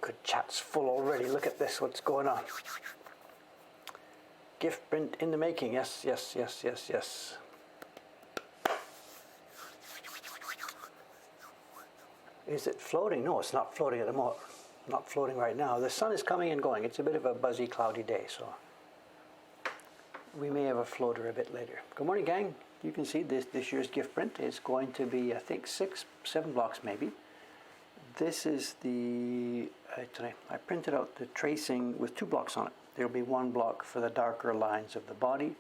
Good chat's full already. Look at this, what's going on. Gift print in the making. Yes, yes, yes, yes, yes. Is it floating? No, it's not floating at the moment. Not floating right now. The sun is coming and going. It's a bit of a buzzy, cloudy day, so we may have a floater a bit later. Good morning, gang. You can see this year's gift print is going to be, I think, 6-7 blocks maybe. This is the, I printed out the tracing with 2 blocks on it. There will be 1 block for the darker lines of the body,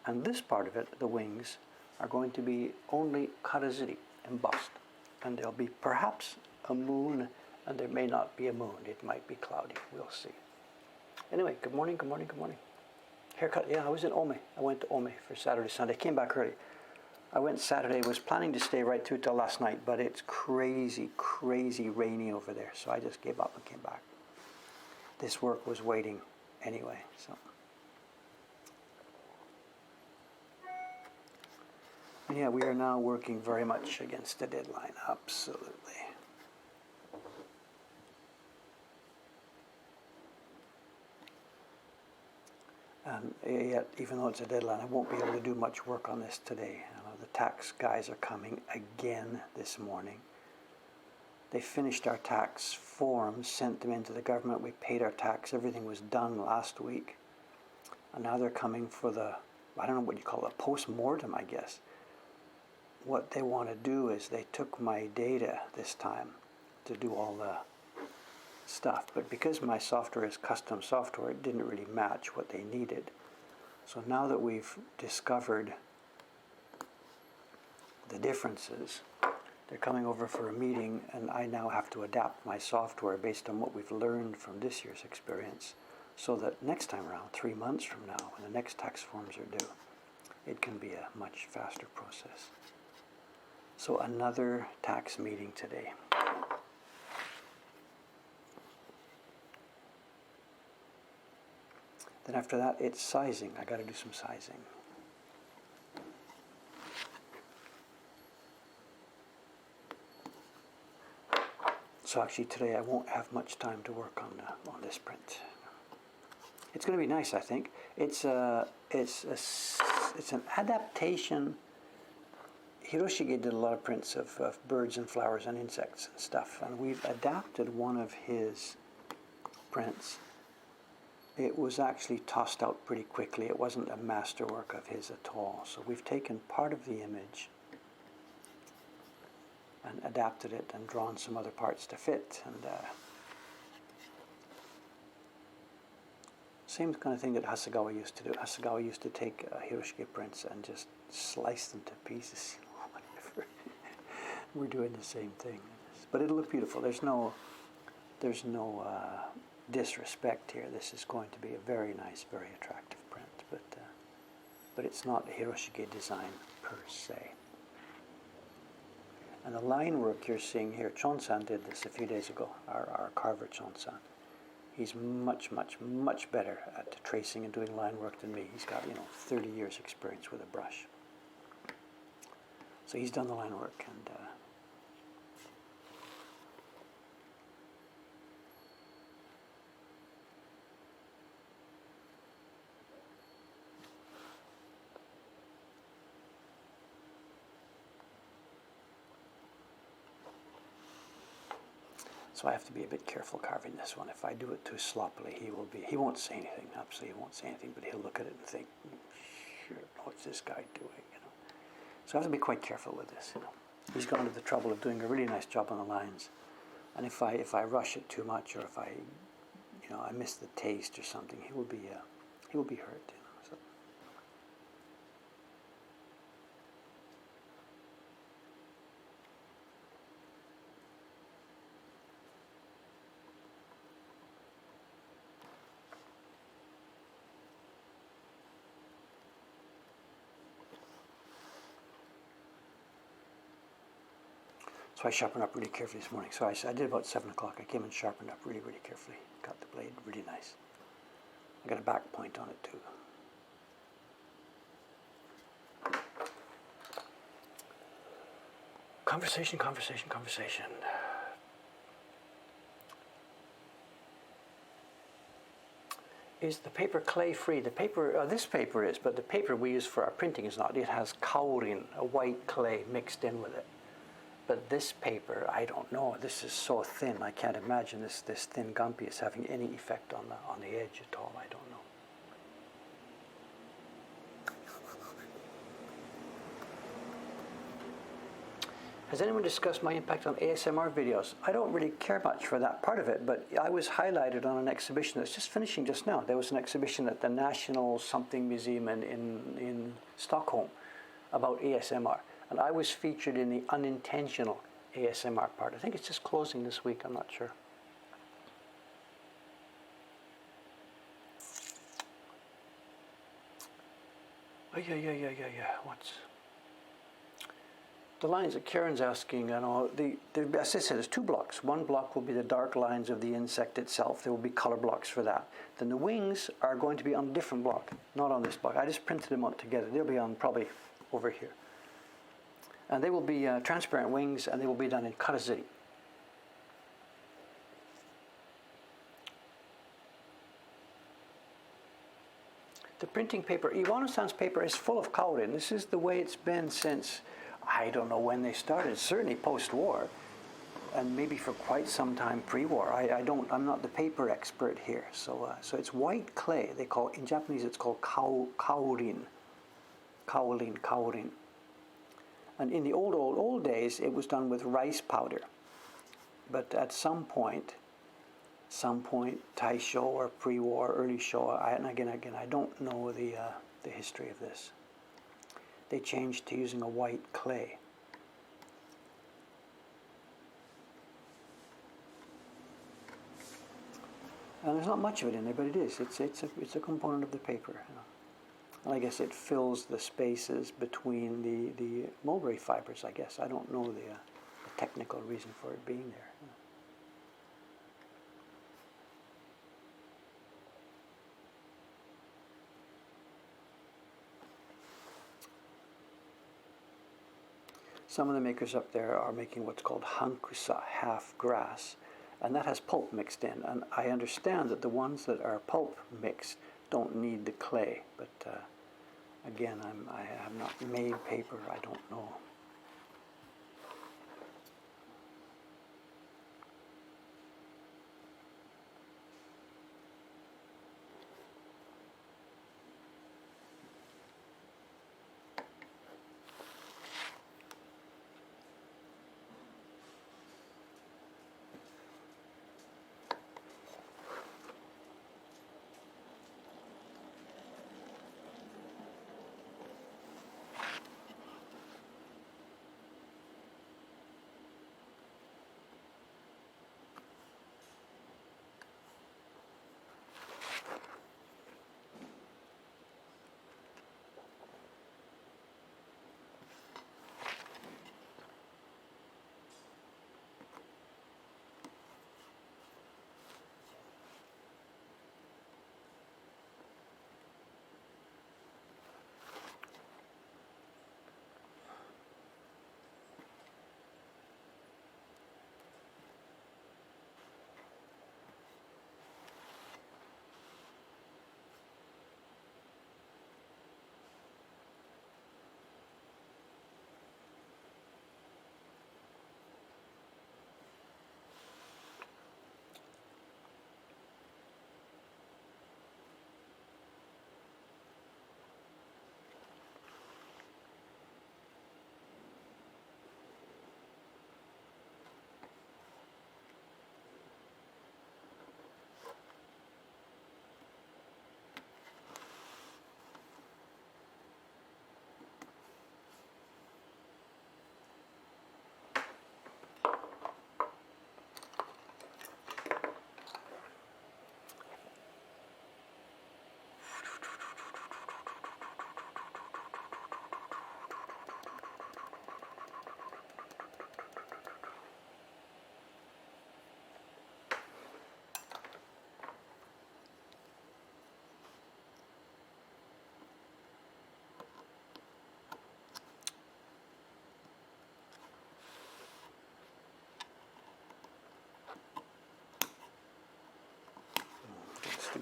and this part of it, the wings, are going to be only karazuri, embossed. And there'll be perhaps a moon, and there may not be a moon. It might be cloudy. We'll see. Anyway, good morning, good morning, good morning. Haircut, yeah, I was in Ome. I went to Ome for Saturday, Sunday. Came back early. I went Saturday, was planning to stay right through till last night, but it's crazy, crazy rainy over there. So I just gave up and came back. This work was waiting anyway, so. And yeah, we are now working very much against the deadline, absolutely. And yet, even though it's a deadline, I won't be able to do much work on this today. The tax guys are coming again this morning. They finished our tax forms, sent them into the government. We paid our tax. Everything was done last week. And now they're coming for the, I don't know what you call it, post-mortem, I guess. What they want to do is they took my data this time to do all the stuff, but because my software is custom software, it didn't really match what they needed. So now that we've discovered the differences, they're coming over for a meeting, and I now have to adapt my software based on what we've learned from this year's experience, so that next time around, 3 months from now, when the next tax forms are due, it can be a much faster process. So another tax meeting today. Then after that, it's sizing. I got to do some sizing. So actually today I won't have much time to work on this print. It's going to be nice, I think. It's an adaptation. Hiroshige did a lot of prints of birds and flowers and insects and stuff, and we've adapted one of his prints. It was actually tossed out pretty quickly. It wasn't a masterwork of his at all. So we've taken part of the image and adapted it and drawn some other parts to fit. And same kind of thing that Hasegawa used to do. Hasegawa used to take Hiroshige prints and just slice them to pieces. Whatever. We're doing the same thing. But it'll look beautiful. There's no disrespect here. This is going to be a very nice, very attractive print, but it's not a Hiroshige design per se. And the line work you're seeing here, Chon-san did this a few days ago, our carver Chon-san. He's much, much, much better at tracing and doing line work than me. He's got 30 years experience with a brush. So he's done the line work, and so I have to be a bit careful carving this one. If I do it too sloppily, he won't say anything. Absolutely, he won't say anything, but he'll look at it and think, sure, what's this guy doing? So I have to be quite careful with this. He's gone to the trouble of doing a really nice job on the lines, and if I rush it too much, or if I miss the taste or something, he will be hurt. So. So I sharpened up really carefully this morning. So I did about 7 o'clock. I came and sharpened up really, really carefully. Got the blade really nice. I got a back point on it too. Conversation. Is the paper clay free? The paper, this paper is, but the paper we use for our printing is not. It has kaolin, a white clay, mixed in with it. But this paper, I don't know. This is so thin. I can't imagine this thin gumpy is having any effect on the edge at all. I don't know. Has anyone discussed my impact on ASMR videos? I don't really care much for that part of it, but I was highlighted on an exhibition that's just finishing just now. There was an exhibition at the National Something Museum in Stockholm about ASMR. And I was featured in the unintentional ASMR part. I think it's just closing this week, I'm not sure. Oh, yeah. What's the lines that Karen's asking? As I said, there's two blocks. One block will be the dark lines of the insect itself. There will be color blocks for that. Then the wings are going to be on a different block, not on this block. I just printed them out together. They'll be on probably over here. And they will be transparent wings, and they will be done in karazuri. The printing paper, Iwano-san's paper is full of kaolin. This is the way it's been since, I don't know when they started, certainly post-war, and maybe for quite some time pre-war. I'm not the paper expert here. So it's white clay. They call, in Japanese it's called kaolin. Kaolin. And in the old days, it was done with rice powder. But at some point, Taisho or pre-war, early Showa, and again, I don't know the history of this. They changed to using a white clay. And there's not much of it in there, but it is. It's a component of the paper. And I guess it fills the spaces between the mulberry fibers, I guess. I don't know the technical reason for it being there. Some of the makers up there are making what's called hankusa, half grass, and that has pulp mixed in. And I understand that the ones that are pulp mixed don't need the clay, but again, I have not made paper. I don't know.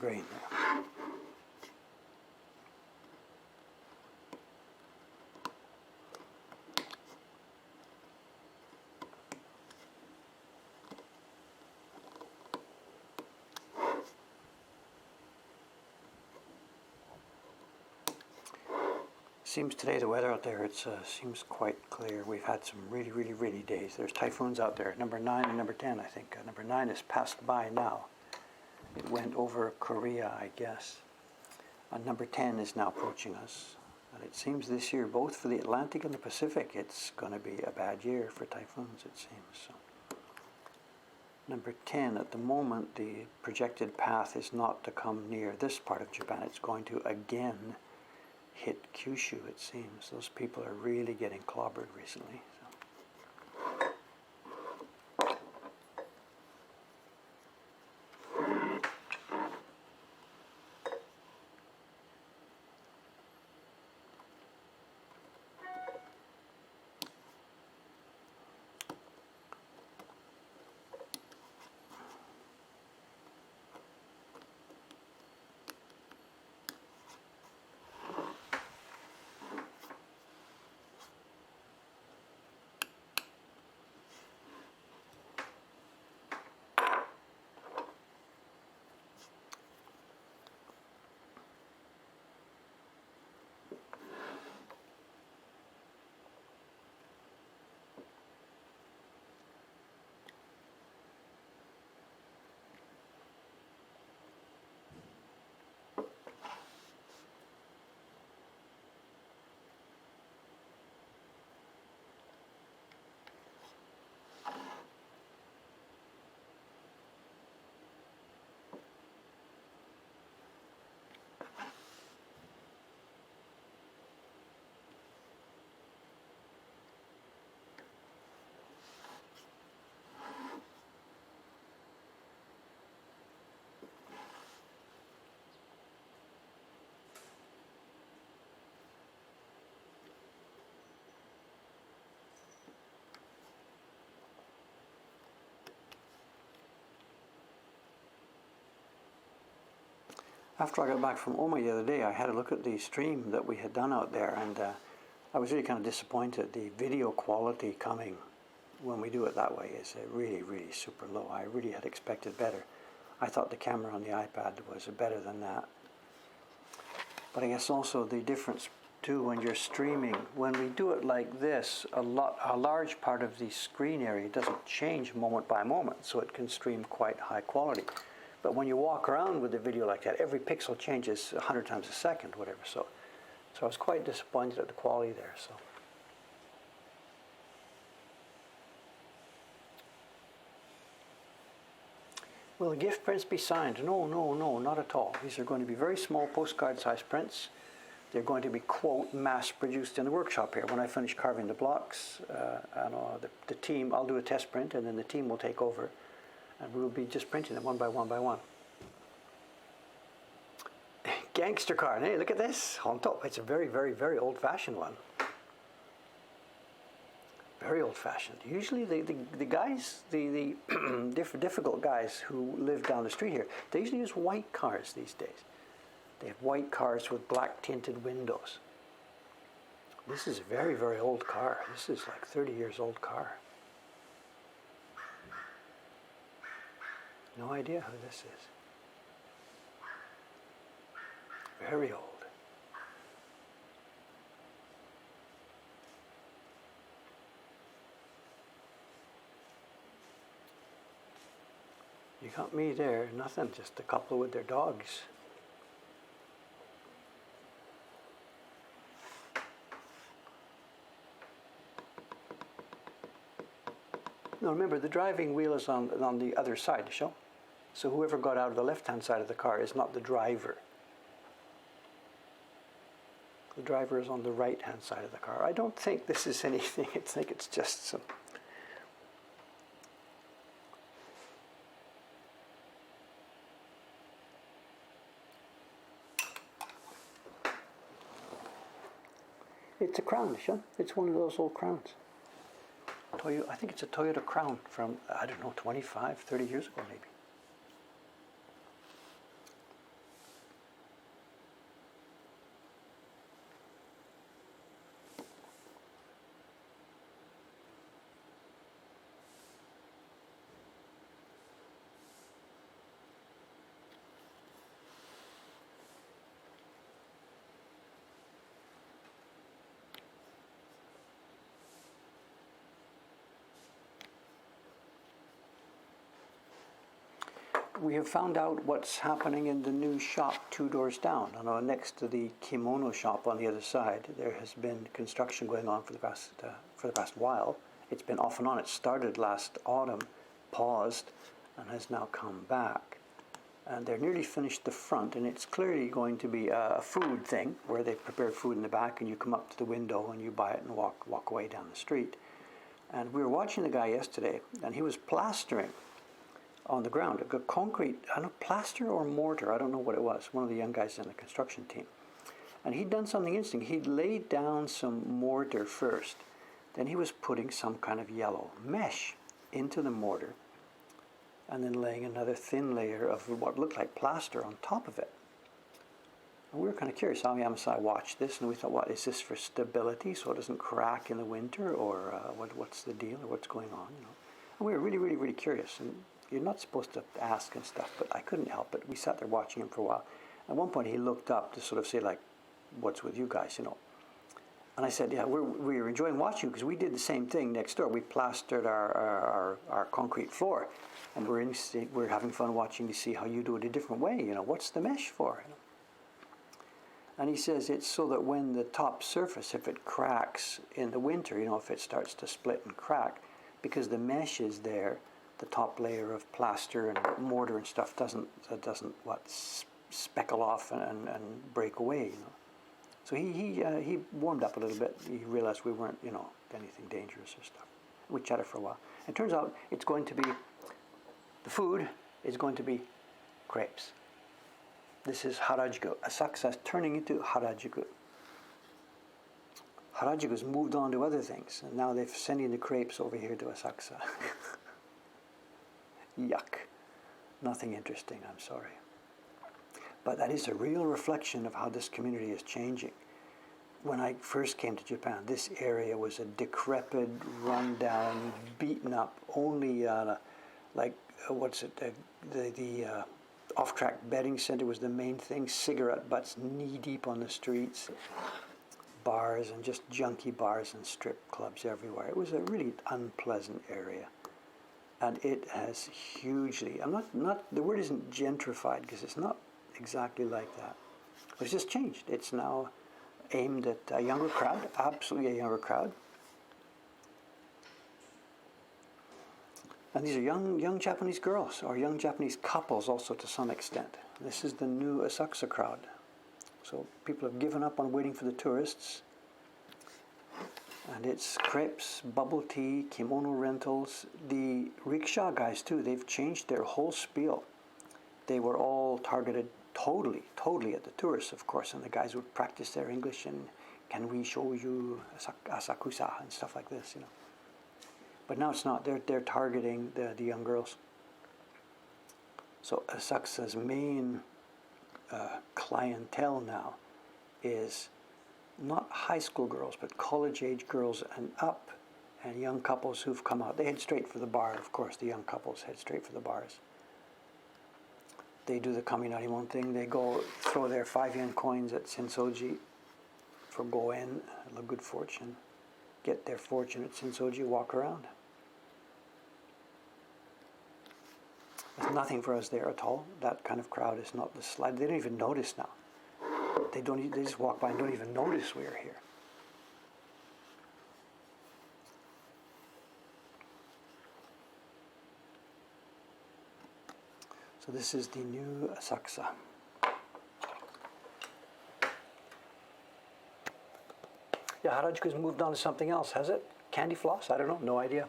grain there. Seems today the weather out there seems quite clear. We've had some really, really, really days. There's typhoons out there, number 9 and number 10, I think. Number 9 is passed by now. It went over Korea, I guess. Number 10 is now approaching us. And it seems this year, both for the Atlantic and the Pacific, it's going to be a bad year for typhoons, it seems. So, number 10, at the moment, the projected path is not to come near this part of Japan. It's going to again hit Kyushu, it seems. Those people are really getting clobbered recently. After I got back from Oma the other day, I had a look at the stream that we had done out there, and I was really kind of disappointed. The video quality coming when we do it that way is really, really super low. I really had expected better. I thought the camera on the iPad was better than that. But I guess also the difference too when you're streaming, when we do it like this, a large part of the screen area doesn't change moment by moment, so it can stream quite high quality. But when you walk around with the video like that, every pixel changes 100 times a second, whatever. So I was quite disappointed at the quality there. So. Will the gift prints be signed? No, not at all. These are going to be very small postcard-sized prints. They're going to be, quote, mass-produced in the workshop here. When I finish carving the blocks, the team, I'll do a test print, and then the team will take over. And we'll be just printing them one by one by one. Gangster card. Hey, look at this on top. It's a very, very, very old-fashioned one. Very old-fashioned. Usually the guys, the difficult guys who live down the street here, they usually use white cars these days. They have white cars with black tinted windows. This is a very, very old car. This is like 30 years old car. No idea who this is. Very old. You got me there, nothing, just a couple with their dogs. Now remember, the driving wheel is on the other side, show? So whoever got out of the left-hand side of the car is not the driver. The driver is on the right-hand side of the car. I don't think this is anything. I think it's just some... It's a Crown, Sean. It's one of those old Crowns. I think it's a Toyota Crown from, I don't know, 25, 30 years ago maybe. we have found out what's happening in the new shop 2 doors down. Next to the kimono shop on the other side, there has been construction going on for the past while. It's been off and on. It started last autumn, paused, and has now come back. And they're nearly finished the front, and it's clearly going to be a food thing where they prepare food in the back, and you come up to the window and you buy it and walk away down the street. And we were watching the guy yesterday, and he was plastering on the ground, a concrete, I don't know, plaster or mortar, I don't know what it was, one of the young guys in the construction team. And he'd done something interesting. He'd laid down some mortar first, then he was putting some kind of yellow mesh into the mortar, and then laying another thin layer of what looked like plaster on top of it. And we were kind of curious. I watched this, and we thought, what, is this for stability so it doesn't crack in the winter, or what's the deal, or what's going on? And we were really, really, really curious. And you're not supposed to ask and stuff, but I couldn't help it. We sat there watching him for a while. At one point, he looked up to sort of say, like, what's with you guys, And I said, yeah, we're enjoying watching because we did the same thing next door. We plastered our concrete floor, and we're having fun watching to see how you do it a different way. What's the mesh for? And he says it's so that when the top surface, if it cracks in the winter, if it starts to split and crack, because the mesh is there, the top layer of plaster and mortar and stuff doesn't speckle off and break away. So he warmed up a little bit. He realized we weren't anything dangerous or stuff. We chatted for a while. It turns out the food is going to be crepes. This is harajuku. Asakusa is turning into harajuku. Harajuku's moved on to other things, and now they're sending the crepes over here to Asakusa. Yuck. Nothing interesting, I'm sorry. But that is a real reflection of how this community is changing. When I first came to Japan, this area was a decrepit, run-down, beaten up, only the off-track betting center was the main thing, cigarette butts knee-deep on the streets, bars and just junky bars and strip clubs everywhere. It was a really unpleasant area. And it has hugely, the word isn't gentrified because it's not exactly like that. It's just changed. It's now aimed at a younger crowd, absolutely a younger crowd. And these are young Japanese girls, or young Japanese couples also to some extent. This is the new Asakusa crowd. So people have given up on waiting for the tourists. And it's crepes, bubble tea, kimono rentals. The rickshaw guys too, they've changed their whole spiel. They were all targeted totally at the tourists, of course, and the guys would practice their English and can we show you Asakusa and stuff like this, But now it's not. They're targeting the young girls. So Asakusa's main clientele now is not high school girls, but college-age girls and up, and young couples who've come out. They head straight for the bar, of course. The young couples head straight for the bars. They do the kaminarimon thing. They go throw their 5-yen coins at sensoji for go-in, good fortune. Get their fortune at sensoji, walk around. There's nothing for us there at all. That kind of crowd is not the slide. They don't even notice now. They just walk by and don't even notice we're here. So this is the new Asakusa. Yeah, Harajuku's moved on to something else, has it? Candy floss? I don't know. No idea.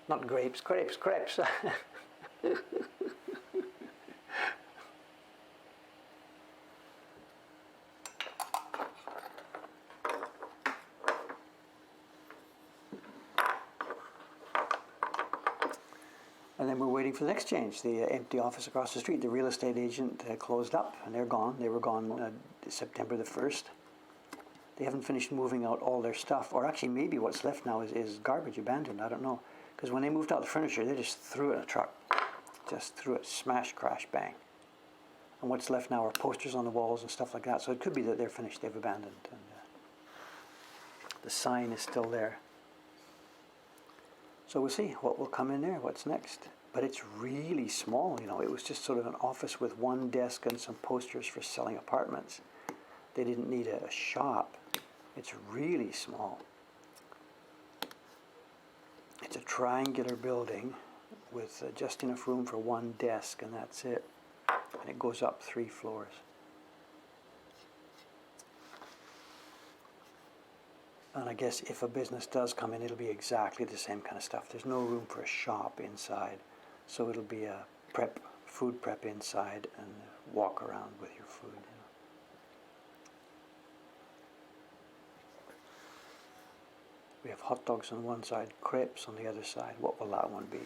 Not grapes, crepes. And then we're waiting for the next change. The empty office across the street, the real estate agent closed up, and they're gone. They were gone September the 1st. They haven't finished moving out all their stuff, or actually maybe what's left now is garbage, abandoned, I don't know. Because when they moved out the furniture, they just threw it in a truck. Just threw it, smash, crash, bang. And what's left now are posters on the walls and stuff like that. So it could be that they're finished, they've abandoned. And, The sign is still there. So we'll see what will come in there, what's next. But it's really small, you know. It was just sort of an office with one desk and some posters for selling apartments. They didn't need a shop. It's really small. It's a triangular building with just enough room for one desk, and that's it. And it goes up 3 floors. And I guess if a business does come in, it'll be exactly the same kind of stuff. There's no room for a shop inside, so it'll be a food prep inside, and walk around with your food. You know. We have hot dogs on one side, crepes on the other side. What will that one be?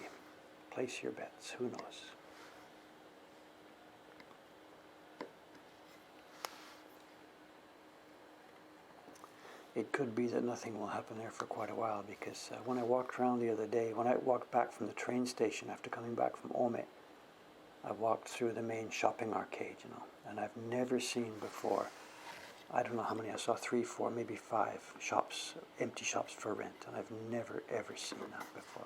Place your bets. Who knows? It could be that nothing will happen there for quite a while, because when I walked around the other day, when I walked back from the train station after coming back from Ome, I walked through the main shopping arcade, you know, and I've never seen before, I don't know how many, I saw 3, 4, maybe 5 shops, empty shops for rent, and I've never ever seen that before.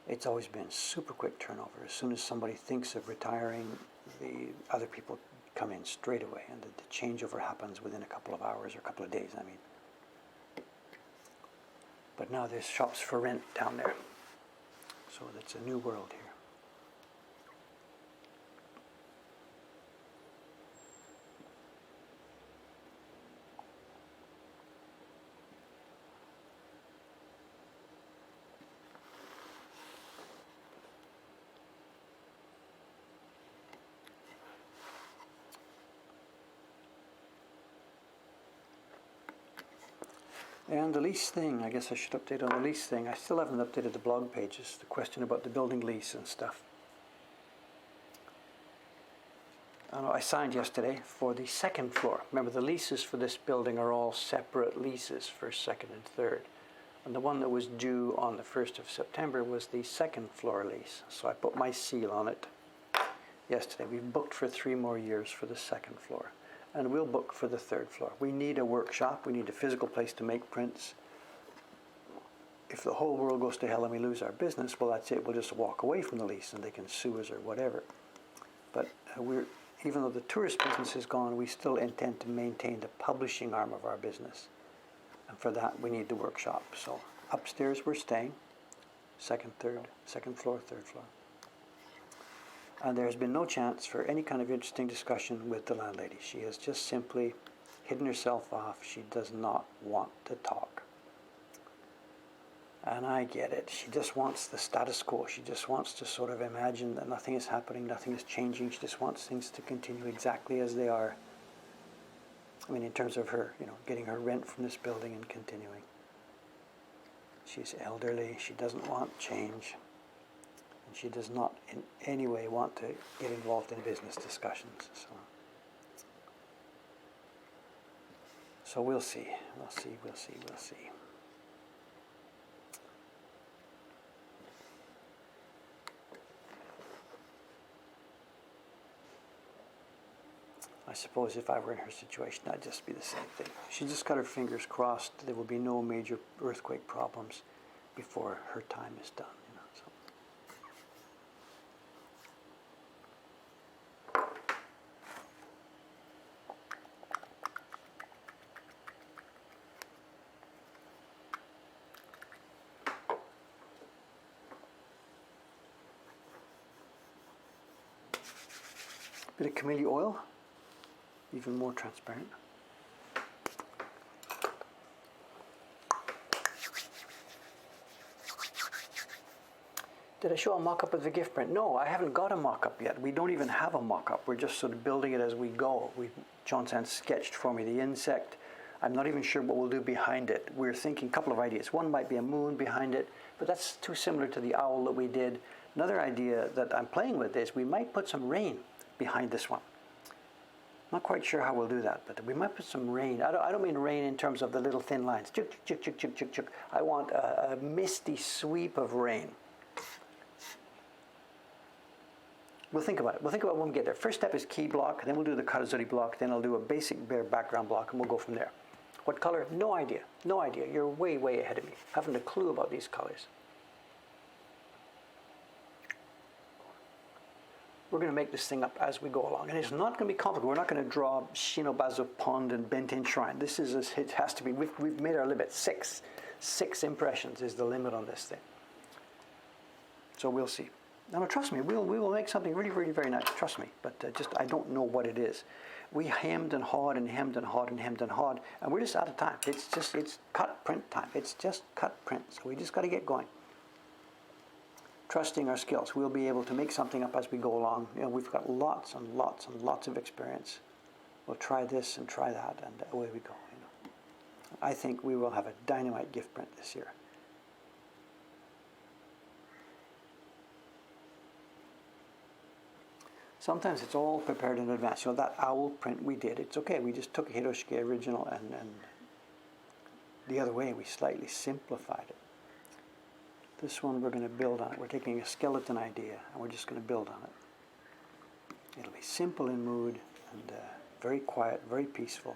It's always been super quick turnover. As soon as somebody thinks of retiring, the other people come in straight away, and the changeover happens within a couple of hours or a couple of days, I mean. But now there's shops for rent down there. So it's a new world here. And the lease thing, I guess I should update on the lease thing. I still haven't updated the blog pages, the question about the building lease and stuff. I signed yesterday for the 2nd floor. Remember, the leases for this building are all separate leases, first, second, and third. And the one that was due on the 1st of September was the 2nd floor lease. So I put my seal on it yesterday. We've booked for 3 more years for the 2nd floor. And we'll book for the 3rd floor. We need a workshop. We need a physical place to make prints. If the whole world goes to hell and we lose our business, well, that's it. We'll just walk away from the lease and they can sue us or whatever. But even though the tourist business is gone, we still intend to maintain the publishing arm of our business. And for that, we need the workshop. So upstairs we're staying, 2nd floor, 3rd floor. And there has been no chance for any kind of interesting discussion with the landlady. She has just simply hidden herself off. She does not want to talk. And I get it. She just wants the status quo. She just wants to sort of imagine that nothing is happening, nothing is changing. She just wants things to continue exactly as they are. I mean, in terms of her, getting her rent from this building and continuing. She's elderly. She doesn't want change. And she does not in any way want to get involved in business discussions. So we'll see. We'll see. I suppose if I were in her situation, I'd just be the same thing. She just got her fingers crossed there will be no major earthquake problems before her time is done. Bit of camellia oil, even more transparent. Did I show a mock-up of the gift print? No, I haven't got a mock-up yet. We don't even have a mock-up. We're just sort of building it as we go. John Sand sketched for me the insect. I'm not even sure what we'll do behind it. We're thinking a couple of ideas. One might be a moon behind it, but that's too similar to the owl that we did. Another idea that I'm playing with is we might put some rain behind this one. Not quite sure how we'll do that, but we might put some rain. I don't mean rain in terms of the little thin lines. Chuk, chuk, chuk, chuk, chuk, chuk. I want a misty sweep of rain. We'll think about it. We'll think about when we get there. First step is key block, then we'll do the Karazuri block, then I'll do a basic bare background block, and we'll go from there. What color? No idea. No idea. You're way, way ahead of me. Haven't a clue about these colors. We're going to make this thing up as we go along. And it's not going to be complicated. We're not going to draw Shinobazu Pond and Benten Shrine. It has to be, we've made our limit. Six impressions is the limit on this thing. So we'll see. No, trust me, we will make something really, really very nice. Trust me. But I don't know what it is. We hemmed and hawed and hemmed and hawed and hemmed and hawed, and we're just out of time. It's cut print time. It's just cut print. So we just got to get going. Trusting our skills, we'll be able to make something up as we go along. We've got lots and lots and lots of experience. We'll try this and try that, and away we go. I think we will have a dynamite gift print this year. Sometimes it's all prepared in advance. That owl print we did, it's okay. We just took a Hiroshige original and the other way, we slightly simplified it. This one we're going to build on it. We're taking a skeleton idea and we're just going to build on it. It'll be simple in mood and very quiet, very peaceful.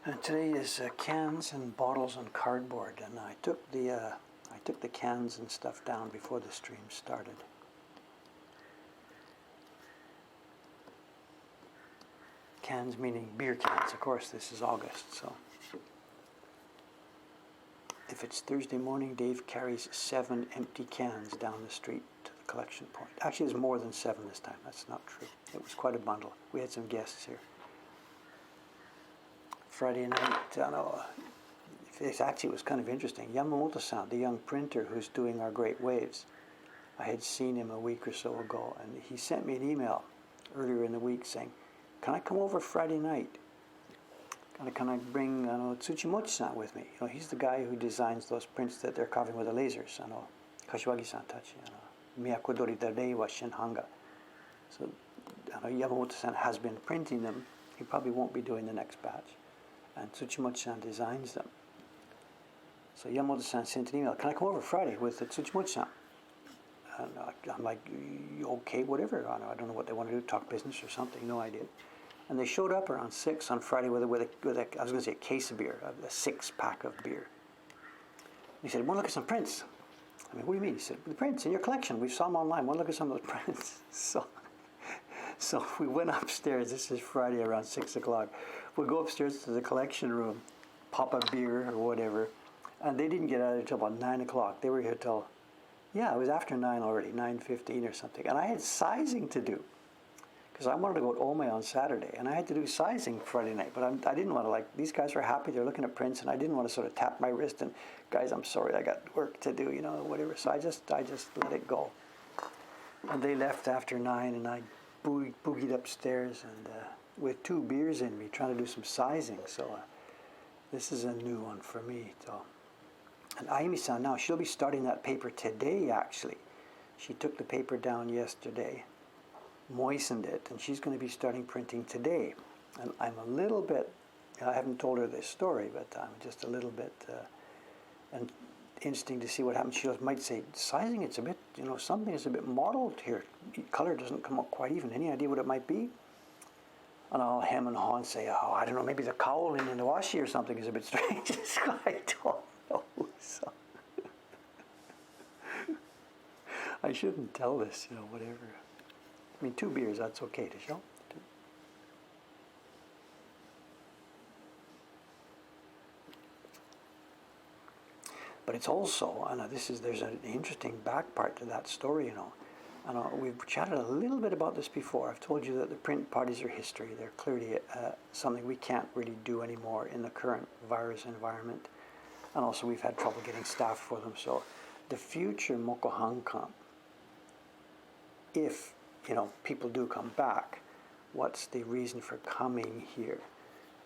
And today is cans and bottles and cardboard, and I took the cans and stuff down before the stream started. Cans meaning beer cans, of course. This is August, so if it's Thursday morning, Dave carries 7 empty cans down the street to the collection point. Actually, there's more than 7 this time. That's not true. It was quite a bundle. We had some guests here. Friday night, it was kind of interesting. Yamamoto-san, the young printer who's doing our Great Waves, I had seen him a week or so ago, and he sent me an email earlier in the week saying, "Can I come over Friday night? Can I bring Tsuchimochi-san with me? He's the guy who designs those prints that they're carving with the lasers. Kashiwagi-san tachi, Miyakodori da Reiwa Shinhanga." So Yamamoto-san has been printing them. He probably won't be doing the next batch. And Tsuchimochi-san designs them. So Yamamoto-san sent an email, "Can I come over Friday with Tsuchimochi-san?" And I'm like, "Okay, whatever. I don't know what they want to do, talk business or something, no idea." And they showed up around 6 on Friday with a I was going to say a case of beer, a 6-pack of beer. He said, "Want to look at some prints?" I mean, "What do you mean?" He said, "The prints in your collection. We saw them online. Want to look at some of those prints?" So we went upstairs. This is Friday around 6 o'clock. We go upstairs to the collection room, pop a beer or whatever, and they didn't get out until about 9 o'clock. They were here till, it was after 9 already, 9:15 or something. And I had sizing to do, because I wanted to go to Ome on Saturday, and I had to do sizing Friday night. But I didn't want to, these guys were happy, they're looking at prints, and I didn't want to sort of tap my wrist and, "Guys, I'm sorry, I got work to do," whatever. So I just let it go. And they left after 9, and I boogied upstairs and with 2 beers in me, trying to do some sizing. So this is a new one for me. So, and Ayumi-san now, she'll be starting that paper today. Actually, she took the paper down yesterday, moistened it, and she's going to be starting printing today. And I'm a little bit, I haven't told her this story, but I'm just a little bit and interesting to see what happens. She might say, "Sizing, it's a bit, something is a bit mottled here. Color doesn't come up quite even. Any idea what it might be?" And I'll hem and haw and say, "I don't know, maybe the cowling in the washi or something is a bit strange." I don't know. So I shouldn't tell this, whatever. I mean, 2 beers, that's okay to show. But it's also, there's an interesting back part to that story, And we've chatted a little bit about this before. I've told you that the print parties are history. They're clearly something we can't really do anymore in the current virus environment. And also we've had trouble getting staff for them. So the future Mokohankan, if people do come back, what's the reason for coming here?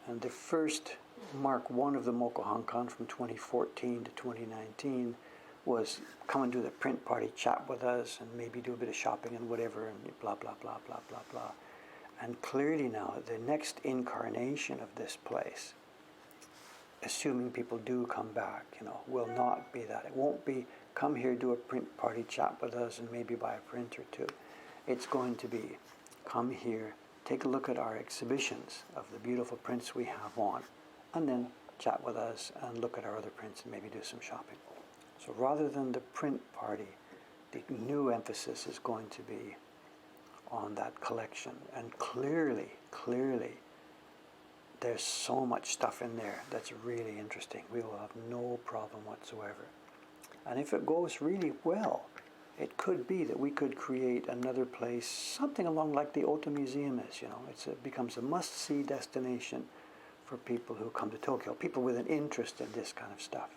And the first Mark 1 of the Moko Hong Kong from 2014 to 2019 was come and do the print party, chat with us, and maybe do a bit of shopping and whatever, and blah, blah, blah, blah, blah, blah. And clearly now, the next incarnation of this place, assuming people do come back, will not be that. It won't be come here, do a print party, chat with us, and maybe buy a print or two. It's going to be come here, take a look at our exhibitions of the beautiful prints we have on, and then chat with us and look at our other prints and maybe do some shopping. So rather than the print party, the new emphasis is going to be on that collection. And clearly, there's so much stuff in there that's really interesting. We will have no problem whatsoever. And if it goes really well, it could be that we could create another place, something along like the Ota Museum is, it becomes a must-see destination for people who come to Tokyo, people with an interest in this kind of stuff,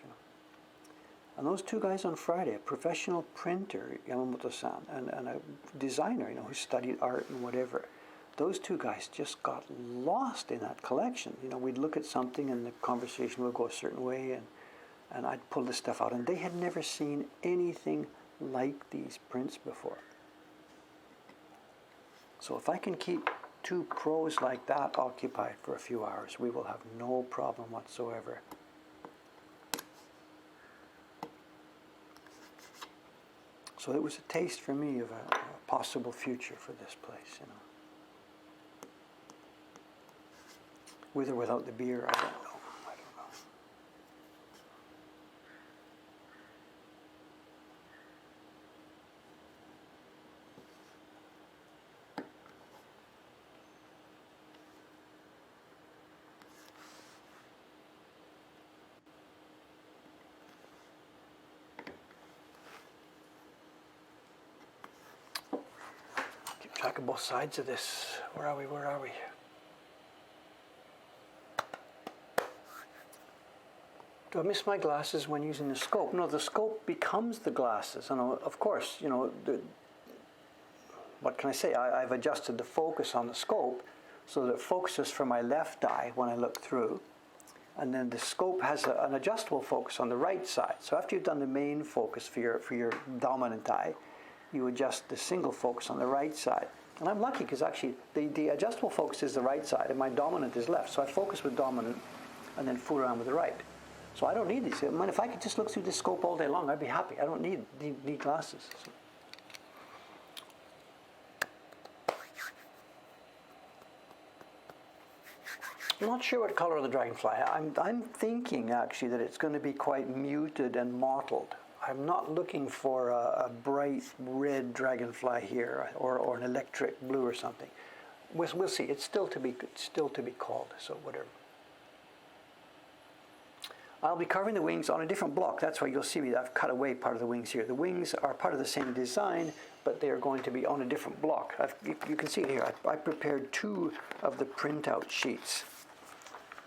And those two guys on Friday, a professional printer, Yamamoto-san, and a designer, who studied art and whatever, those two guys just got lost in that collection. We'd look at something and the conversation would go a certain way, and I'd pull this stuff out, and they had never seen anything like these prints before. So if I can keep two pros like that occupied for a few hours, we will have no problem whatsoever. So it was a taste for me of a possible future for this place, With or without the beer, I don't know. Keep track of both sides of this. Where are we? Do I miss my glasses when using the scope? No, the scope becomes the glasses. And of course, what can I say? I've adjusted the focus on the scope so that it focuses for my left eye when I look through. And then the scope has an adjustable focus on the right side. So after you've done the main focus for your dominant eye, you adjust the single focus on the right side. And I'm lucky because actually the adjustable focus is the right side and my dominant is left. So I focus with dominant and then fool around with the right. So I don't need these. If I could just look through this scope all day long, I'd be happy. I don't need glasses. I'm not sure what color of the dragonfly. I'm thinking actually that it's going to be quite muted and mottled. I'm not looking for a bright red dragonfly here or an electric blue or something. We'll see. It's still to be called. So whatever. I'll be carving the wings on a different block. That's why you'll see me. I've cut away part of the wings here. The wings are part of the same design, but they are going to be on a different block. You can see it here. I prepared two of the printout sheets.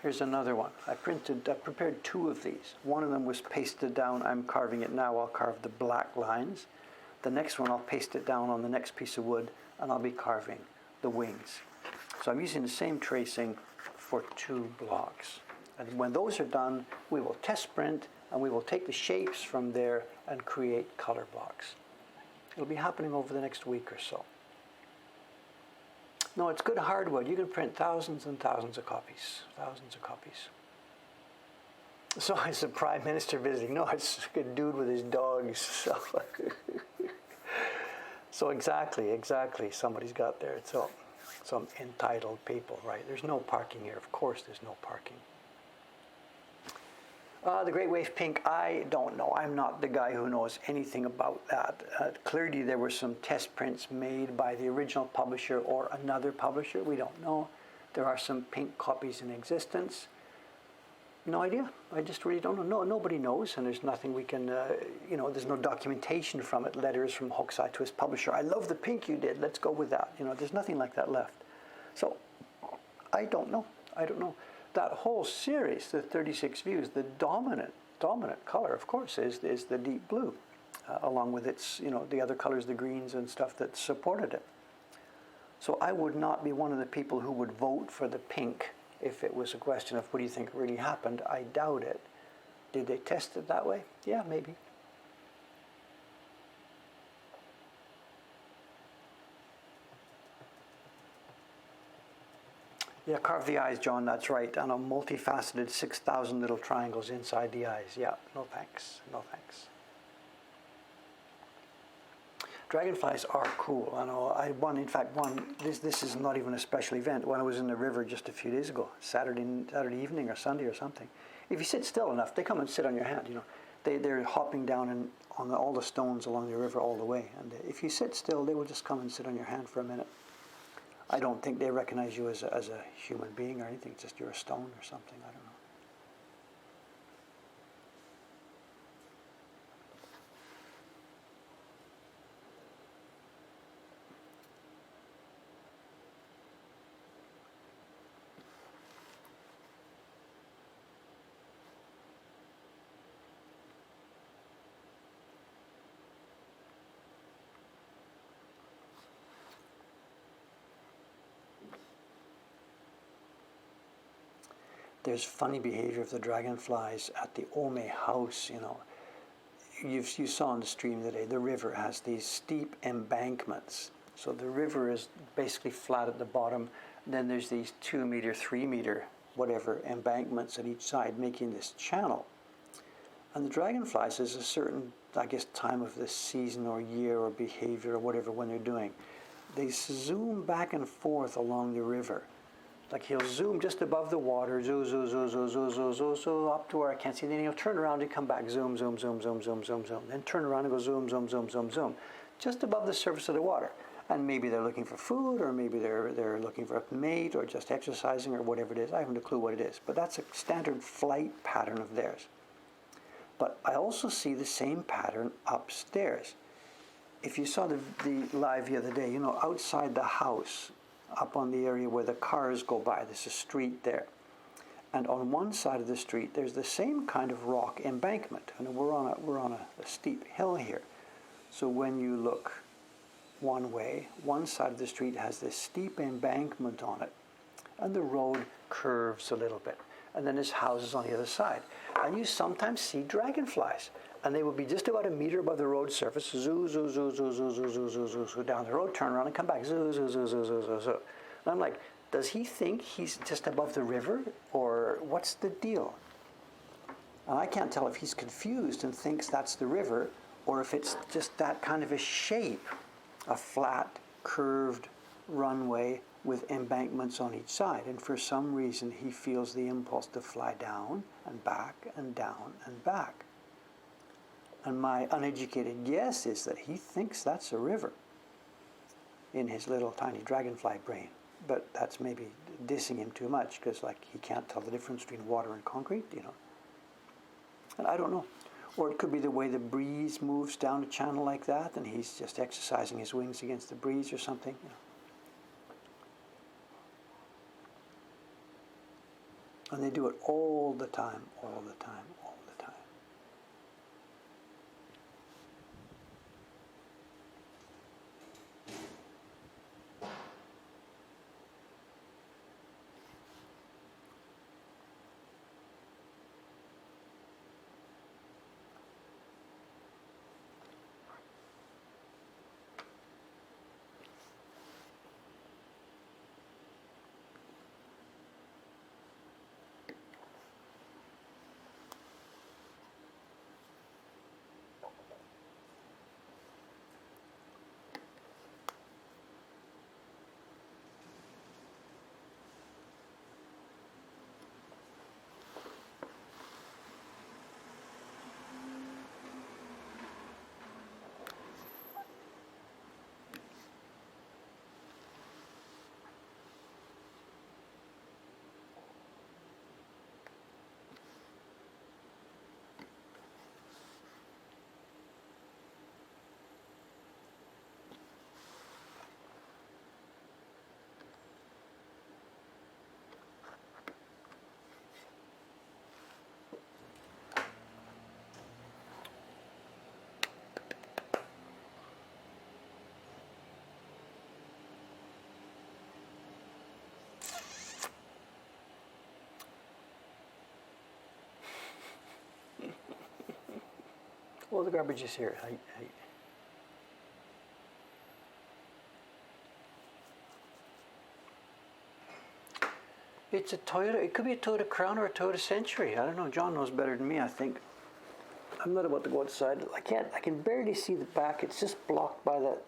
Here's another one. I prepared two of these. One of them was pasted down. I'm carving it now. I'll carve the black lines. The next one, I'll paste it down on the next piece of wood, and I'll be carving the wings. So I'm using the same tracing for two blocks. And when those are done, we will test print, and we will take the shapes from there and create color blocks. It'll be happening over the next week or so. No, it's good hardwood. You can print thousands and thousands of copies. Thousands of copies. So it's the Prime Minister visiting. No, it's a dude with his dogs. So exactly. Somebody's got there. So some entitled people, right? There's no parking here. Of course there's no parking. The Great Wave Pink, I don't know. I'm not the guy who knows anything about that. Clearly there were some test prints made by the original publisher or another publisher. We don't know. There are some pink copies in existence. No idea. I just really don't know. No, nobody knows, and there's nothing we can, there's no documentation from it. Letters from Hokusai to his publisher. I love the pink you did. Let's go with that. There's nothing like that left. So I don't know. That whole series, the 36 views, the dominant color, of course, is the deep blue, along with its, the other colors, the greens and stuff that supported it. So I would not be one of the people who would vote for the pink if it was a question of what do you think really happened. I doubt it. Did they test it that way? Yeah, maybe. Yeah, carve the eyes, John, that's right. And a multifaceted 6,000 little triangles inside the eyes. Yeah, no thanks, no thanks. Dragonflies are cool. I know. In fact, this is not even a special event. When I was in the river just a few days ago, Saturday evening or Sunday or something. If you sit still enough, they come and sit on your hand. You know, they're hopping down on all the stones along the river all the way. And if you sit still, they will just come and sit on your hand for a minute. I don't think they recognize you as a human being or anything. It's just you're a stone or something. I don't know. There's funny behavior of the dragonflies at the Ome house, you know. You saw on the stream today, the river has these steep embankments. So the river is basically flat at the bottom. Then there's these 2 meter, 3 meter, whatever, embankments at each side, making this channel. And the dragonflies, there's a certain, I guess, time of the season or year or behavior or whatever when they're doing. They zoom back and forth along the river. Like he'll zoom just above the water, zoo, zoo, zoo, zoo, zoo, zoo, zoo, zoo, up to where I can't see. Then he'll turn around and come back, zoom, zoom, zoom, zoom, zoom, zoom, zoom. Then turn around and go zoom, zoom, zoom, zoom, zoom, just above the surface of the water. And maybe they're looking for food, or maybe they're looking for a mate, or just exercising, or whatever it is. I haven't a clue what it is. But that's a standard flight pattern of theirs. But I also see the same pattern upstairs. If you saw the live the other day, you know, outside the house, up on the area where the cars go by, there's a street there. And on one side of the street, there's the same kind of rock embankment. And we're on a steep hill here. So when you look one way, one side of the street has this steep embankment on it. And the road curves a little bit. And then there's houses on the other side. And you sometimes see dragonflies. And they will be just about a meter above the road surface, zoo, zoo, zoo, zoo, zoo, zoo, zoo, zoo, zoo, zoo, down the road, turn around and come back, zoo, zoo, zoo, zoo, zoo, zoo, zoo. And I'm like, does he think he's just above the river, or what's the deal? And I can't tell if he's confused and thinks that's the river, or if it's just that kind of a shape, a flat, curved runway with embankments on each side. And for some reason, he feels the impulse to fly down and back and down and back. And my uneducated guess is that he thinks that's a river in his little tiny dragonfly brain. But that's maybe dissing him too much, because like he can't tell the difference between water and concrete, you know. And I don't know. Or it could be the way the breeze moves down a channel like that, and he's just exercising his wings against the breeze or something, you know. And they do it all the time, all the time, all the time. Oh, the garbage is here. It's a Toyota. It could be a Toyota Crown or a Toyota Century. I don't know. John knows better than me, I think. I'm not about to go outside. I can barely see the back. It's just blocked by that.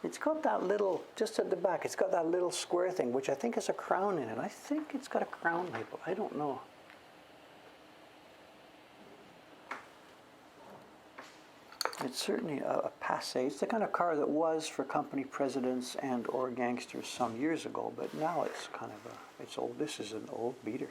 It's got that little, just at the back, it's got that little square thing, which I think is a crown in it. I think it's got a crown label. I don't know. It's certainly a passe. It's the kind of car that was for company presidents and or gangsters some years ago, but now it's kind of it's old. This is an old beater.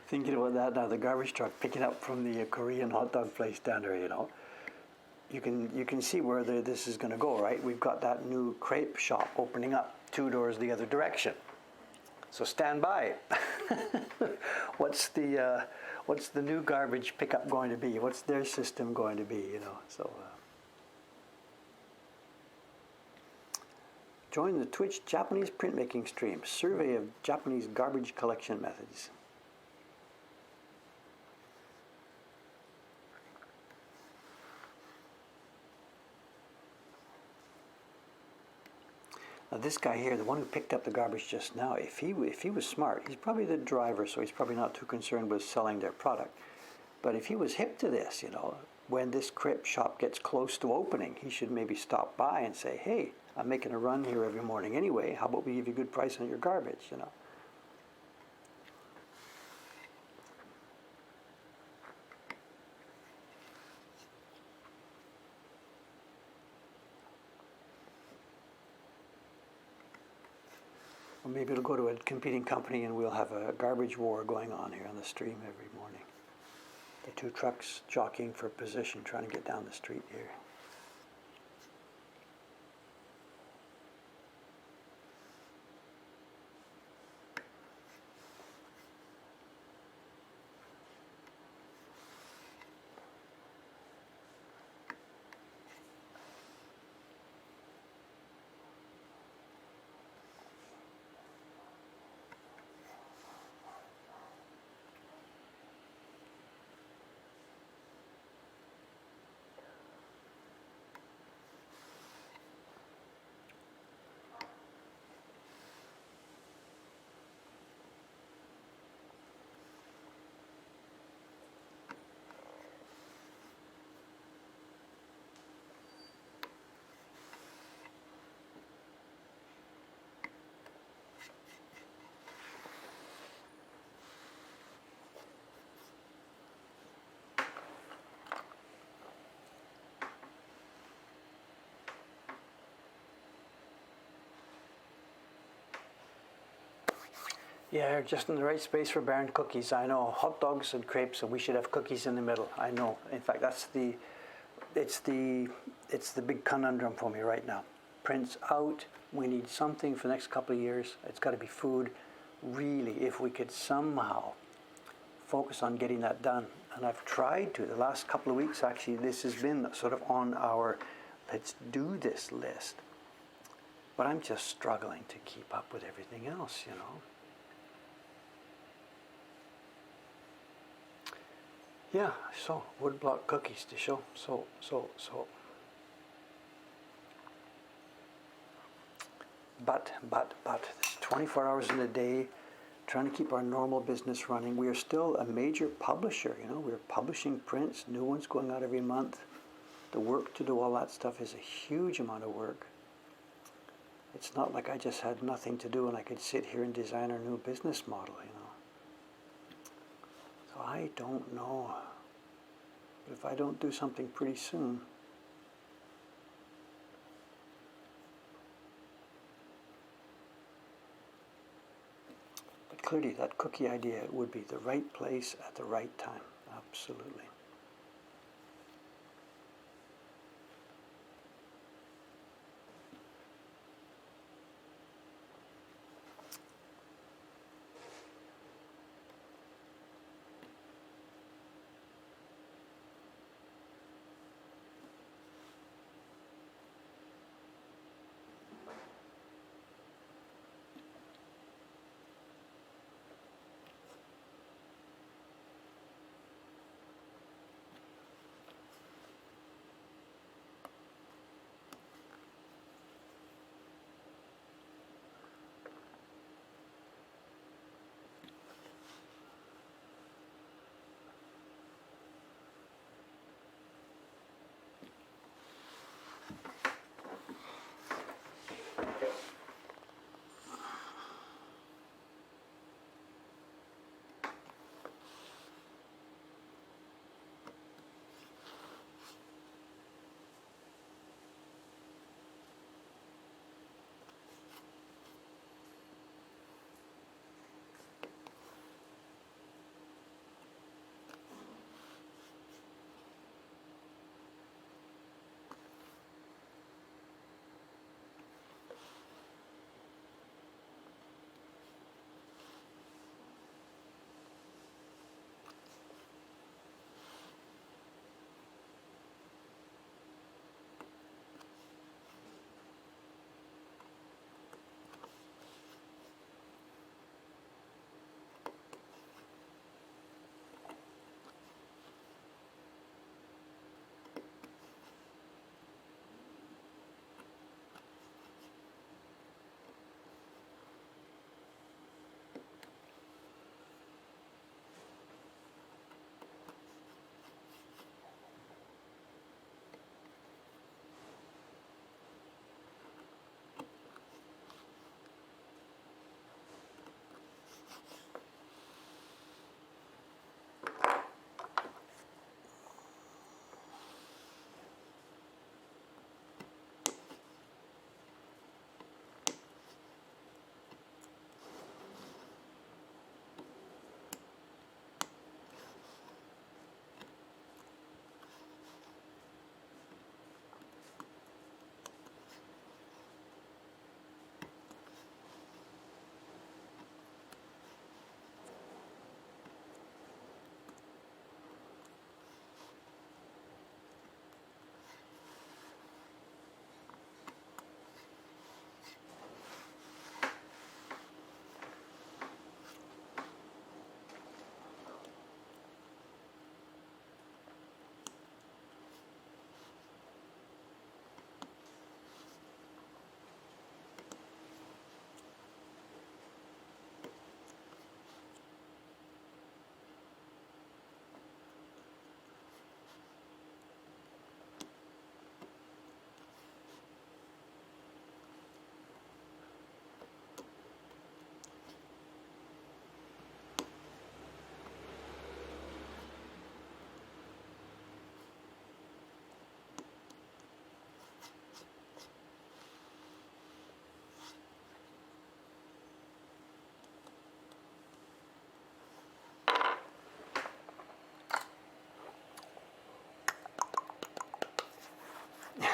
Thinking about that now, the garbage truck picking up from the Korean hot dog place down there, you know. You can see where this is going to go, right? We've got that new crepe shop opening up 2 doors the other direction. So stand by. What's the new garbage pickup going to be? What's their system going to be, you know? So join the Twitch Japanese printmaking stream. Survey of Japanese garbage collection methods. Now this guy here, the one who picked up the garbage just now, if he was smart, he's probably the driver, so he's probably not too concerned with selling their product. But if he was hip to this, you know, when this crepe shop gets close to opening, he should maybe stop by and say, hey, I'm making a run here every morning anyway. How about we give you a good price on your garbage, you know? Or maybe it'll go to a competing company and we'll have a garbage war going on here on the stream every morning. The 2 trucks jockeying for position, trying to get down the street here. Yeah, you're just in the right space for Baron cookies. I know, hot dogs and crepes, and we should have cookies in the middle. I know. In fact, it's the big conundrum for me right now. Print's out. We need something for the next couple of years. It's got to be food. Really, if we could somehow focus on getting that done, and I've tried to. The last couple of weeks, actually, this has been sort of on our let's do this list. But I'm just struggling to keep up with everything else, you know. Yeah, so woodblock cookies to show. So. But, it's 24 hours in a day, trying to keep our normal business running. We are still a major publisher, you know. We're publishing prints, new ones going out every month. The work to do all that stuff is a huge amount of work. It's not like I just had nothing to do and I could sit here and design our new business model, you know. So I don't know. But if I don't do something pretty soon, but clearly that cookie idea would be the right place at the right time. Absolutely.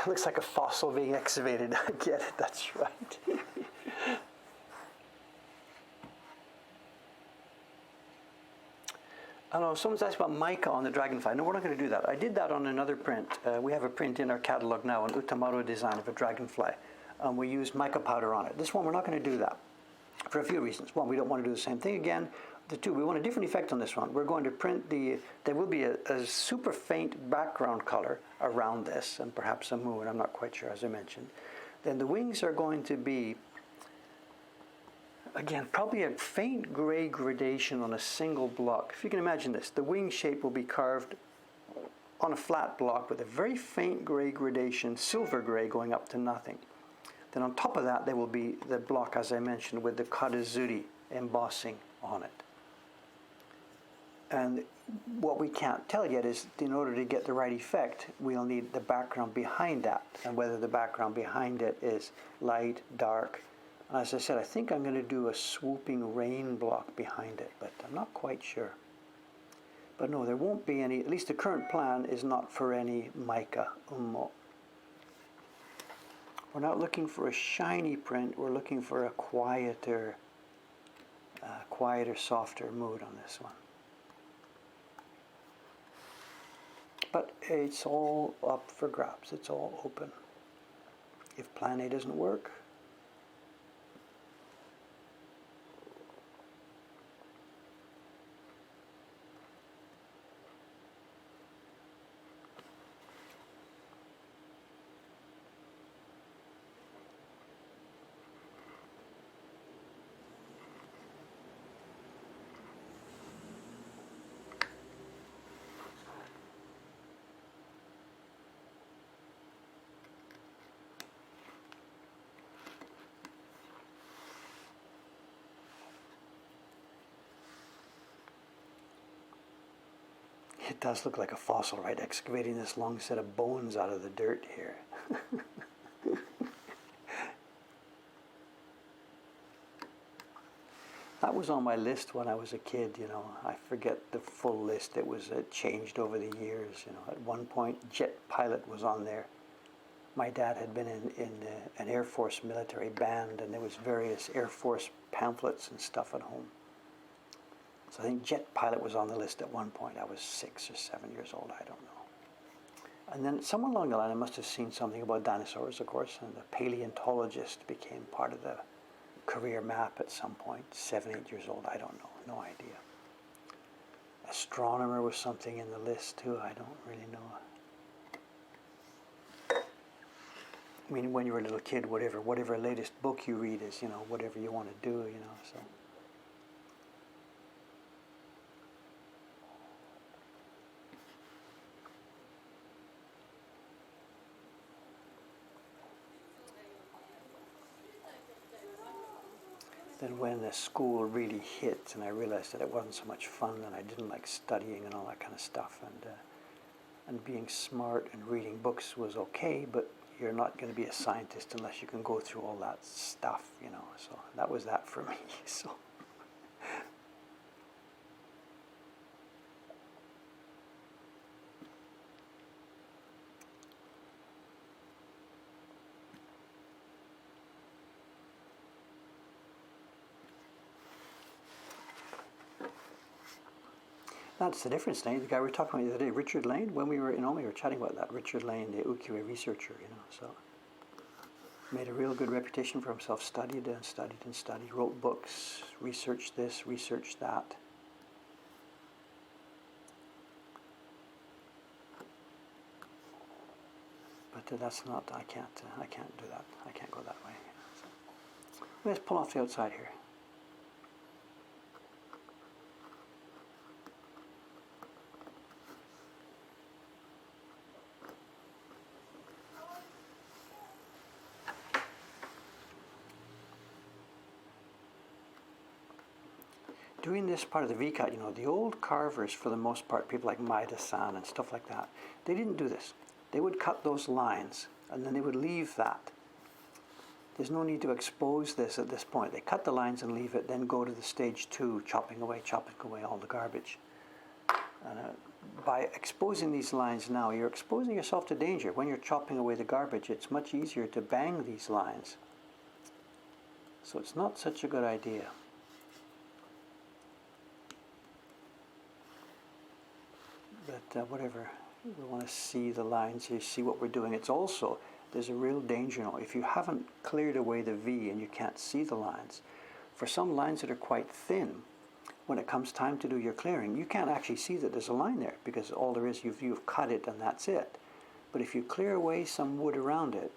Looks like a fossil being excavated. I get it, that's right. I don't know, someone's asked about mica on the Dragonfly. No, we're not going to do that. I did that on another print. We have a print in our catalog now, an Utamaro design of a Dragonfly. We used mica powder on it. This one, we're not going to do that for a few reasons. One, we don't want to do the same thing again. the two. We want a different effect on this one. We're going to print there will be a super faint background color around this, and perhaps a moon, I'm not quite sure, as I mentioned. Then the wings are going to be, again, probably a faint gray gradation on a single block. If you can imagine this, the wing shape will be carved on a flat block with a very faint gray gradation, silver gray, going up to nothing. Then on top of that, there will be the block, as I mentioned, with the kadazuri embossing on it. And what we can't tell yet is, in order to get the right effect, we'll need the background behind that, and whether the background behind it is light, dark. And as I said, I think I'm going to do a swooping rain block behind it, but I'm not quite sure. But no, there won't be any, at least the current plan is not for any mica ummo. We're not looking for a shiny print, we're looking for a quieter, softer mood on this one. But it's all up for grabs, it's all open. If plan A doesn't work, it does look like a fossil, right? Excavating this long set of bones out of the dirt here. That was on my list when I was a kid, you know. I forget the full list. It changed over the years, you know. At one point, jet pilot was on there. My dad had been in an Air Force military band, and there was various Air Force pamphlets and stuff at home. So I think jet pilot was on the list at one point. I was 6 or 7 years old, I don't know. And then somewhere along the line, I must have seen something about dinosaurs, of course, and the paleontologist became part of the career map at some point. 7, 8 years old, I don't know, no idea. Astronomer was something in the list too, I don't really know. I mean, when you're a little kid, whatever latest book you read is, you know, whatever you want to do, you know, so. Then when the school really hit and I realized that it wasn't so much fun and I didn't like studying and all that kind of stuff, and being smart and reading books was okay, but you're not going to be a scientist unless you can go through all that stuff, you know, so that was that for me, so. That's the difference, the guy we were talking about the other day, Richard Lane, when we were chatting about that, Richard Lane, the ukiyo researcher, you know, so made a real good reputation for himself, studied and studied and studied, wrote books, researched this, researched that. But that's not, I can't do that, I can't go that way. So, let's pull off the outside here. Doing this part of the V-cut, you know, the old carvers, for the most part, people like Maeda-san and stuff like that, they didn't do this. They would cut those lines, and then they would leave that. There's no need to expose this at this point. They cut the lines and leave it, then go to the stage 2, chopping away all the garbage. And by exposing these lines now, you're exposing yourself to danger. When you're chopping away the garbage, it's much easier to bang these lines. So it's not such a good idea. But whatever, we want to see the lines here, see what we're doing. It's also, there's a real danger now. If you haven't cleared away the V and you can't see the lines, for some lines that are quite thin, when it comes time to do your clearing, you can't actually see that there's a line there because all there is, you've cut it and that's it. But if you clear away some wood around it,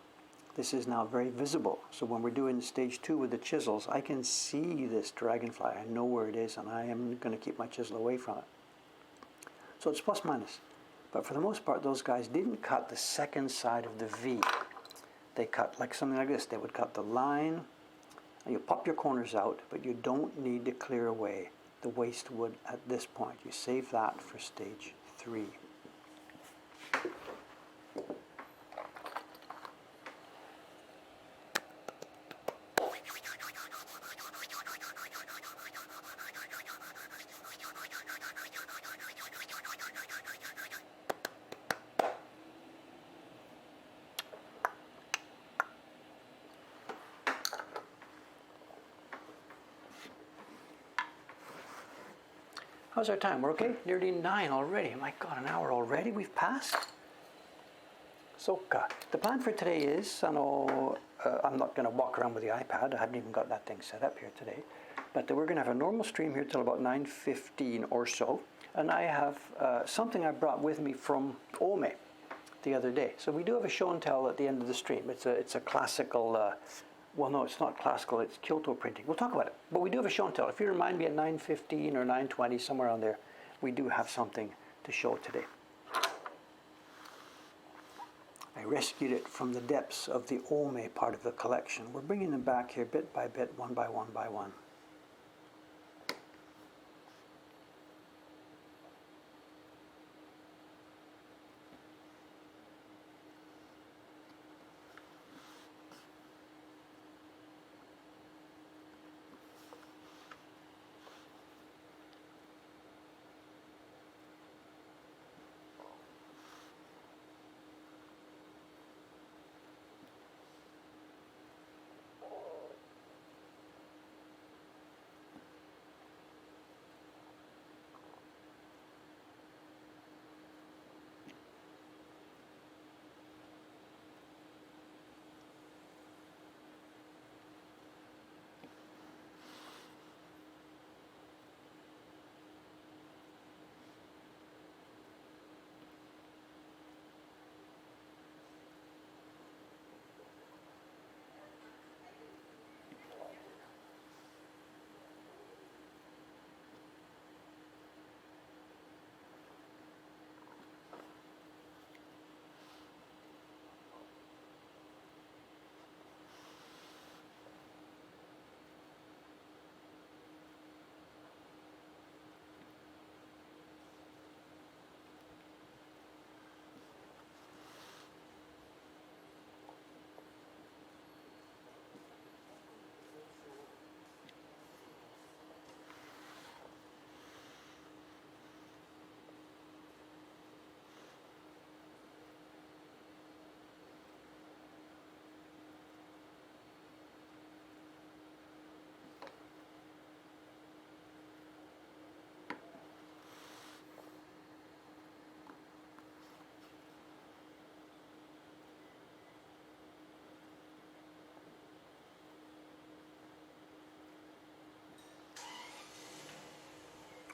this is now very visible. So when we're doing stage 2 with the chisels, I can see this dragonfly. I know where it is, and I am going to keep my chisel away from it. So it's plus minus. But for the most part, those guys didn't cut the second side of the V. They cut like something like this. They would cut the line, and you pop your corners out, but you don't need to clear away the waste wood at this point. You save that for stage 3. How's our time? We're okay? Nearly 9 already. My God, an hour already we've passed? So, the plan for today is, I know I'm not going to walk around with the iPad. I haven't even got that thing set up here today. But we're going to have a normal stream here till about 9:15 or so. And I have something I brought with me from Ome the other day. So we do have a show and tell at the end of the stream. It's a classical... well, no, it's not classical, it's Kyoto printing. We'll talk about it. But we do have a show and tell. If you remind me at 9:15 or 9:20, somewhere around there, we do have something to show today. I rescued it from the depths of the Ome part of the collection. We're bringing them back here bit by bit, one by one by one.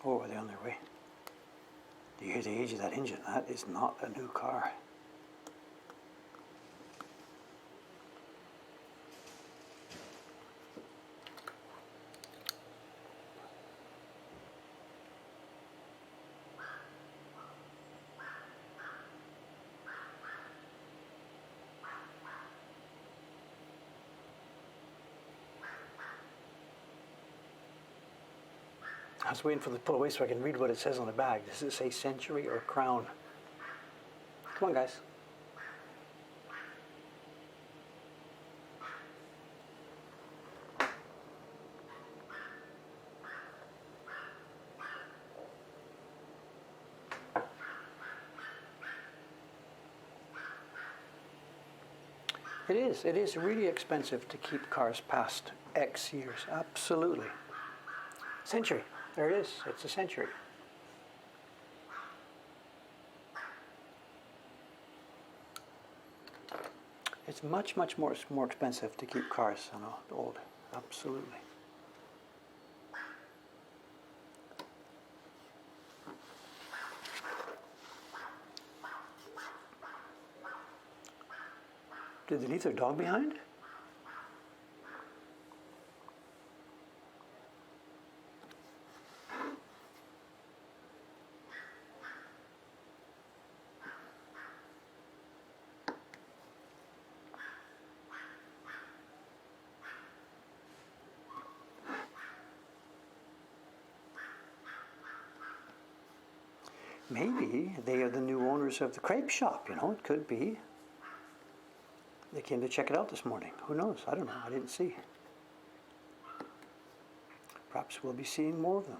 Oh, are they on their way? Do you hear the age of that engine? That is not a new car. I was waiting for the pull away so I can read what it says on the bag. Does it say Century or Crown? Come on, guys. It is really expensive to keep cars past X years. Absolutely. Century. There it is. It's a Century. It's much more expensive to keep cars old. Absolutely. Did they leave their dog behind? Maybe they are the new owners of the crepe shop, you know, it could be. They came to check it out this morning. Who knows? I don't know. I didn't see. Perhaps we'll be seeing more of them.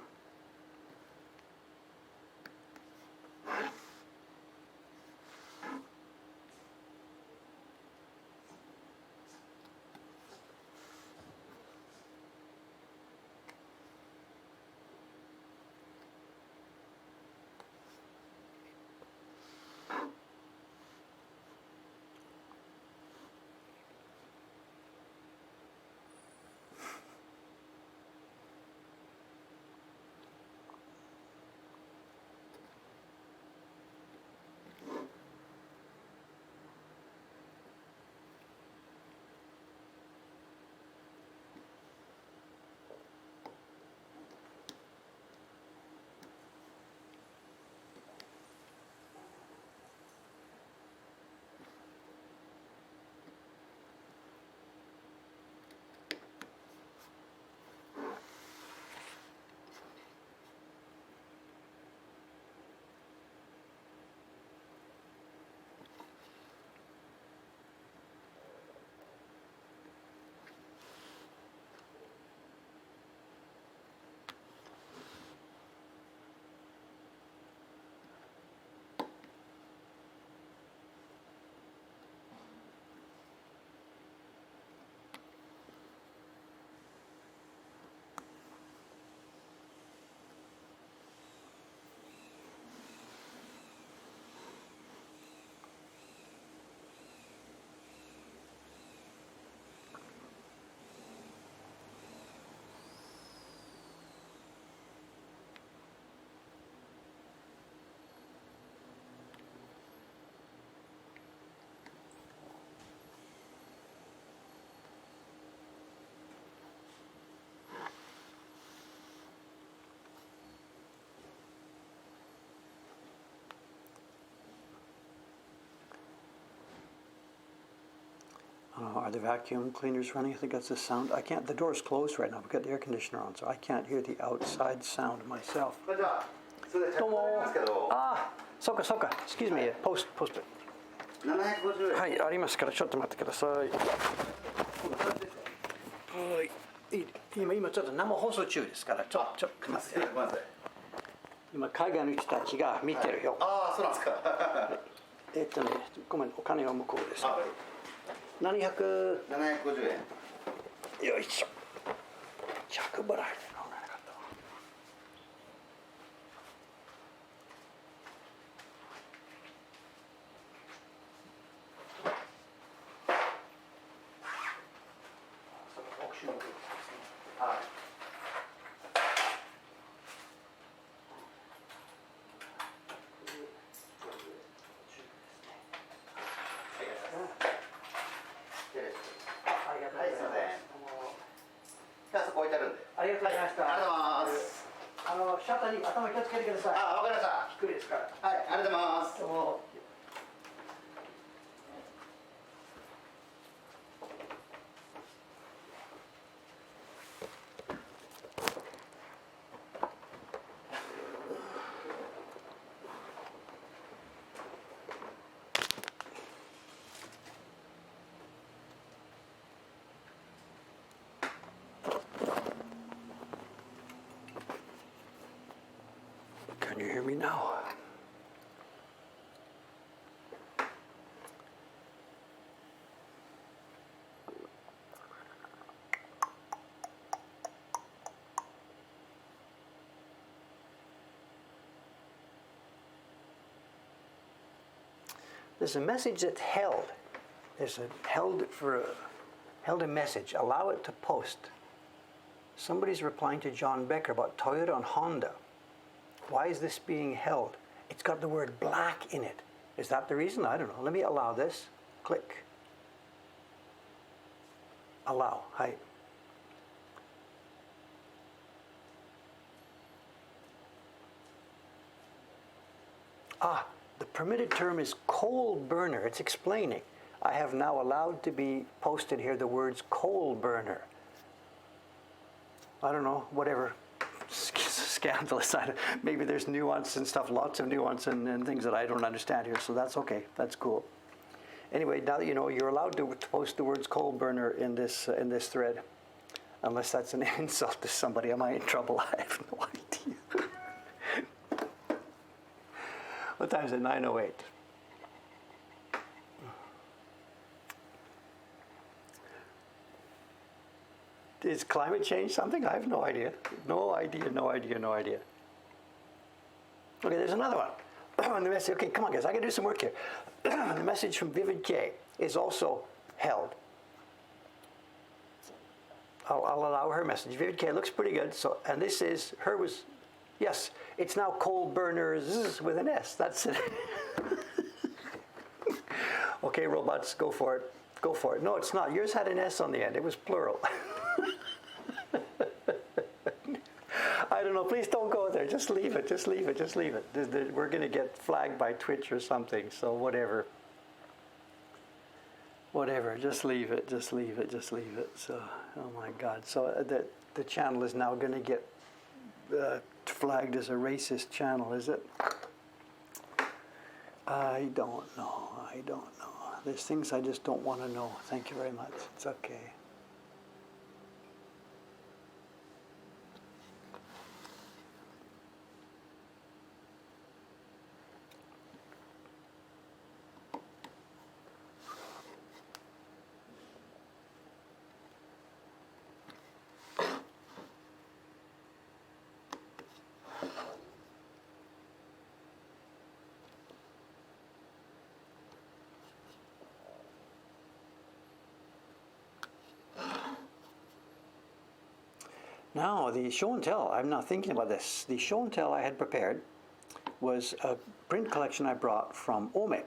Are the vacuum cleaners running? I think that's the sound. I can't, the door's closed right now. We've got the air conditioner on, so I can't hear the outside sound myself. どうも。あ、そうかそうか。Excuse me, post it. 750円。はい、ありますからちょっと待ってください。はい。今ちょっと生放送中ですからちょっと待って。今海外の人たちが見てるよ。ああ、そうなんですか。ごめん、お金は向こうです。750円。よいしょ。100払いで飲めなかったわ。ありがとうございました。ありがとうございます。シャッターに頭気をつけてください。あ、わかりました。低いですから。はい、ありがとうございます。どうも。Can you hear me now? There's a message that's held. There's a held a message. Allow it to post. Somebody's replying to John Becker about Toyota and Honda. Why is this being held? It's got the word black in it. Is that the reason? I don't know. Let me allow this. Click. allow. Hi. Ah, the permitted term is coal burner. It's explaining. I have now allowed to be posted here the words coal burner. I don't know, whatever. Scandalous. Maybe there's nuance and stuff, lots of nuance and things that I don't understand here, so that's okay. That's cool. Anyway, now that you know, you're allowed to post the words coal burner in this thread. Unless that's an insult to somebody. Am I in trouble? I have no idea. What time is it? 9:08. Is climate change something? I have no idea. No idea, no idea, no idea. Okay, there's another one. The message, okay, come on guys, I gotta do some work here. The message from Vivid K is also held. I'll allow her message. Vivid K looks pretty good. So, and this is, her was, yes, it's now coal burners with an S. That's it. Okay, robots, go for it. Go for it. No, it's not. Yours had an S on the end. It was plural. I don't know. Please don't go there. Just leave it. Just leave it. Just leave it. We're going to get flagged by Twitch or something. So whatever. Whatever. Just leave it. Just leave it. Just leave it. So, oh my God. So the channel is now going to get flagged as a racist channel, is it? I don't know. I don't know. There's things I just don't want to know. Thank you very much. It's okay. Now, the show and tell, I'm not thinking about this. The show and tell I had prepared was a print collection I brought from Ome.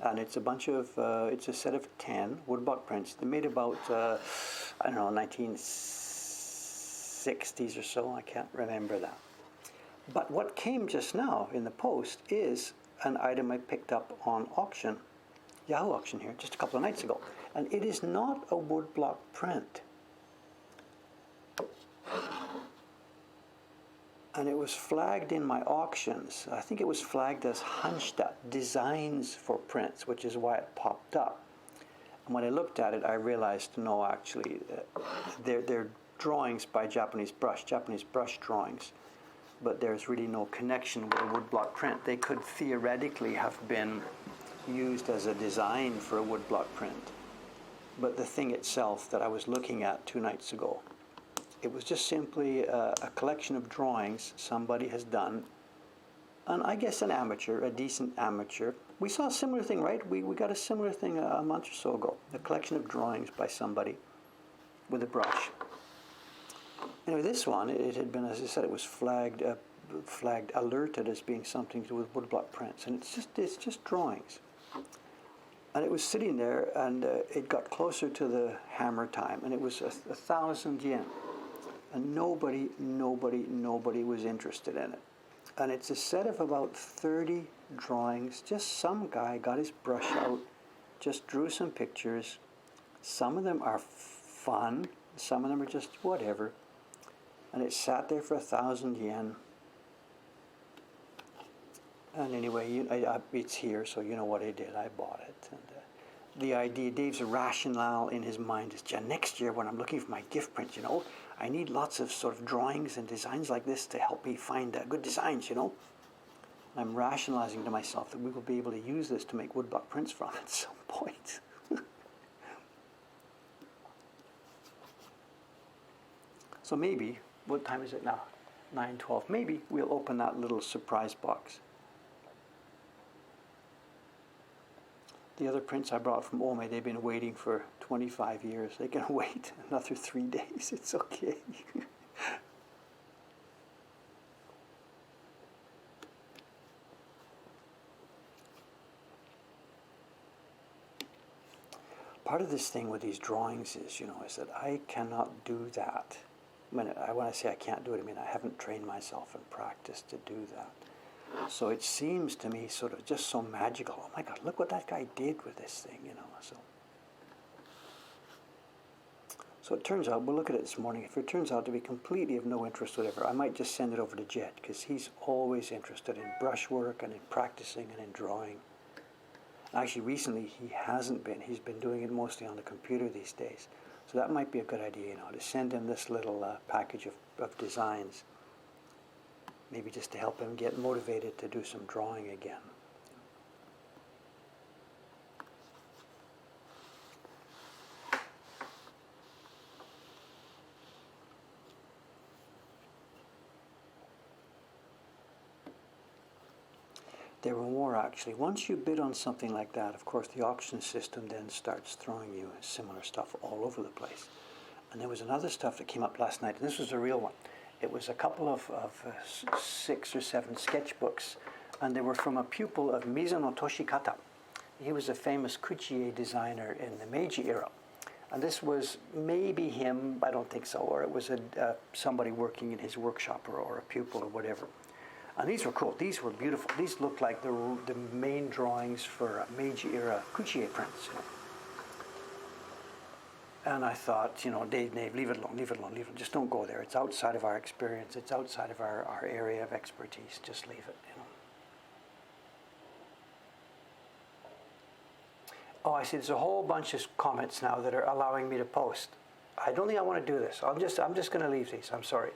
And it's a bunch of, it's a set of 10 woodblock prints. They made about, I don't know, 1960s or so. I can't remember that. But what came just now in the post is an item I picked up on auction, Yahoo auction here, just a couple of nights ago. And it is not a woodblock print. And it was flagged in my auctions. I think it was flagged as hunched up designs for prints, which is why it popped up. And when I looked at it, I realized, no, actually, they're drawings by Japanese brush drawings. But there's really no connection with a woodblock print. They could theoretically have been used as a design for a woodblock print. But the thing itself that I was looking at 2 nights ago, it was just simply a collection of drawings somebody has done, and I guess an amateur, a decent amateur. We saw a similar thing, right? We got a similar thing a month or so ago, a collection of drawings by somebody with a brush. Anyway, this one, it had been, as I said, it was flagged, alerted as being something to do with woodblock prints, and it's just drawings. And it was sitting there, and it got closer to the hammer time, and it was 1,000 yen. And nobody was interested in it. And it's a set of about 30 drawings. Just some guy got his brush out, just drew some pictures. Some of them are fun, some of them are just whatever. And it sat there for 1,000 yen. And anyway, it's here, so you know what I did. I bought it. And the idea, Dave's rationale in his mind is, next year when I'm looking for my gift prints, I need lots of sort of drawings and designs like this to help me find good designs, I'm rationalizing to myself that we will be able to use this to make woodblock prints from at some point. So maybe, what time is it now? 9:12. Maybe we'll open that little surprise box. The other prints I brought from Ome, they've been waiting for 25 years. They can wait another 3 days. It's okay. part of this thing with these drawings is, is that I cannot do that. When I say I can't do it, I mean I haven't trained myself and practiced to do that. So it seems to me sort of just so magical. Oh my God, look what that guy did with this thing, So it turns out, we'll look at it this morning, if it turns out to be completely of no interest whatever, I might just send it over to Jed, because he's always interested in brushwork and in practicing and in drawing. Actually, recently he hasn't been. He's been doing it mostly on the computer these days. So that might be a good idea, to send him this little package of designs, maybe just to help him get motivated to do some drawing again. There were more actually. Once you bid on something like that, of course, the auction system then starts throwing you similar stuff all over the place. And there was another stuff that came up last night, and this was a real one. It was a couple of 6 or 7 sketchbooks, and they were from a pupil of Mizuno Toshikata. He was a famous kuchie designer in the Meiji era. And this was maybe him, I don't think so, or it was somebody working in his workshop or a pupil or whatever. And these were cool. These were beautiful. These looked like the main drawings for Meiji-era kuchie prints. And I thought, Dave, leave it alone, leave it alone, leave it alone. Just don't go there. It's outside of our experience. It's outside of our area of expertise. Just leave it, Oh, I see. There's a whole bunch of comments now that are allowing me to post. I don't think I want to do this. I'm just going to leave these. I'm sorry.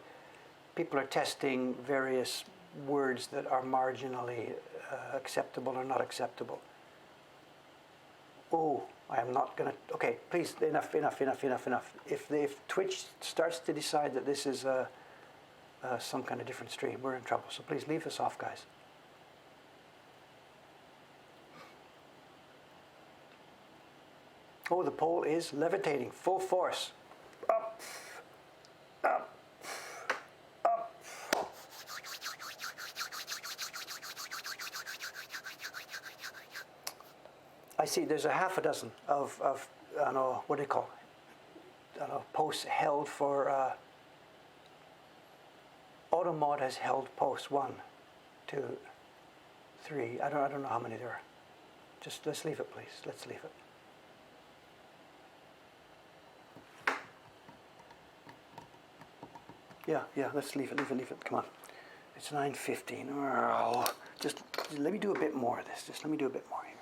People are testing various words that are marginally acceptable or not acceptable. Oh, I am not going to... Okay, please, enough. If Twitch starts to decide that this is some kind of different stream, we're in trouble. So please leave us off, guys. Oh, the pole is levitating, full force. Up, up. I see there's a half a dozen of I don't know, what do you call it? I don't know, posts held for, Automod has held posts 1, 2, 3, I don't know how many there are. Just let's leave it, please, let's leave it. Yeah, let's leave it, come on. It's 9:15, just let me do a bit more of this, just let me do a bit more here.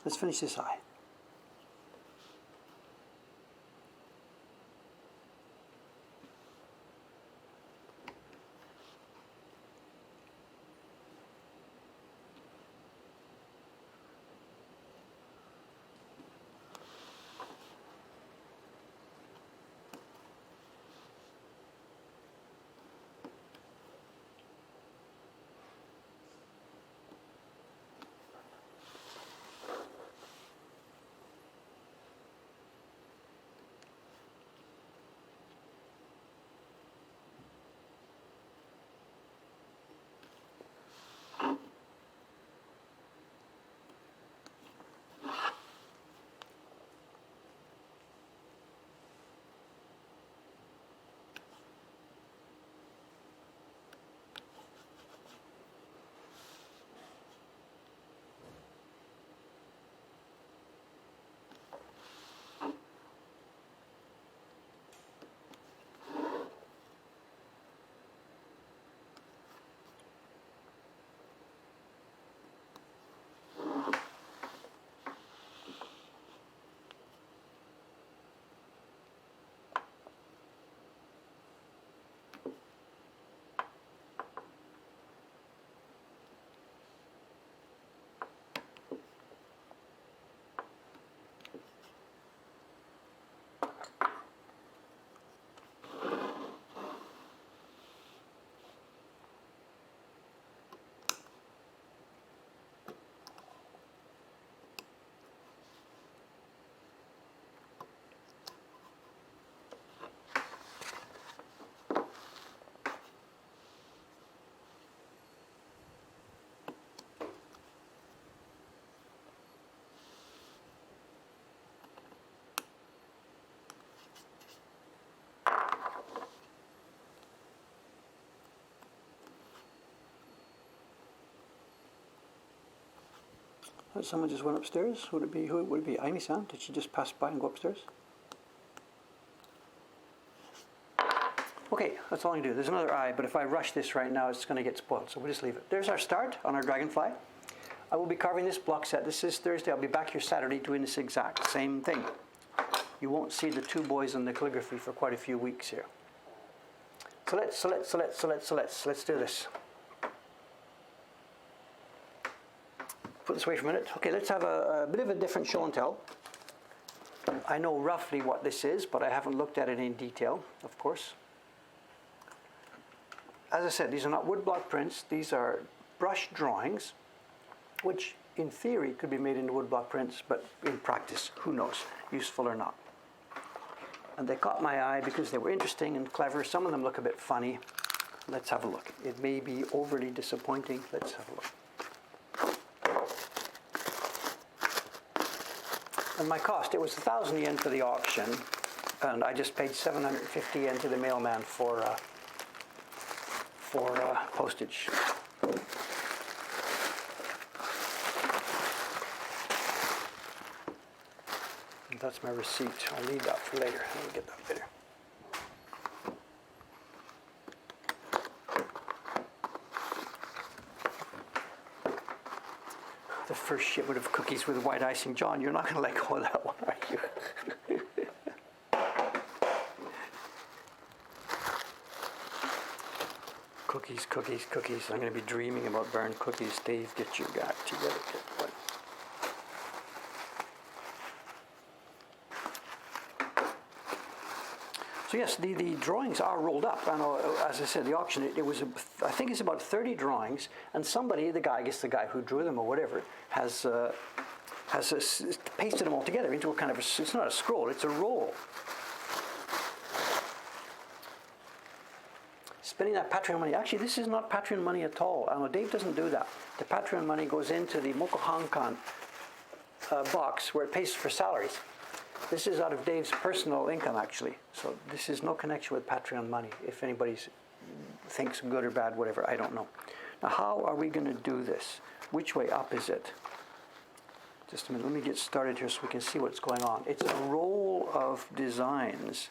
Let's finish this eye. Someone just went upstairs. Would it be who? Would it be Amy-san? Did she just pass by and go upstairs? Okay, that's all I can do. There's another eye, but if I rush this right now, it's going to get spoiled. So we'll just leave it. There's our start on our Dragonfly. I will be carving this block set. This is Thursday. I'll be back here Saturday doing this exact same thing. You won't see the two boys in the calligraphy for quite a few weeks here. So let's do this. Put this away for a minute. Okay, let's have a bit of a different show and tell. I know roughly what this is, but I haven't looked at it in detail, of course. As I said, these are not woodblock prints. These are brush drawings, which in theory could be made into woodblock prints, but in practice, who knows, useful or not. And they caught my eye because they were interesting and clever. Some of them look a bit funny. Let's have a look. It may be overly disappointing. Let's have a look. And my cost, it was 1,000 yen for the auction, and I just paid 750 yen to the mailman for postage. And that's my receipt. I'll leave that for later. I'll get that later. The first shipment of cookies with white icing. John, you're not going to let go of that one, are you? Cookies, cookies, cookies. I'm going to be dreaming about burned cookies. Dave, get your act together. So yes, the drawings are rolled up. And as I said, the auction, it was, I think it's about 30 drawings. And somebody, the guy, I guess the guy who drew them or whatever, has pasted them all together into a kind of, it's not a scroll, it's a roll. Spending that Patreon money. Actually, this is not Patreon money at all. I know Dave doesn't do that. The Patreon money goes into the Mokohankan box where it pays for salaries. This is out of Dave's personal income, actually. So this is no connection with Patreon money. If anybody thinks good or bad, whatever, I don't know. Now, how are we going to do this? Which way up is it? Just a minute. Let me get started here so we can see what's going on. It's a roll of designs.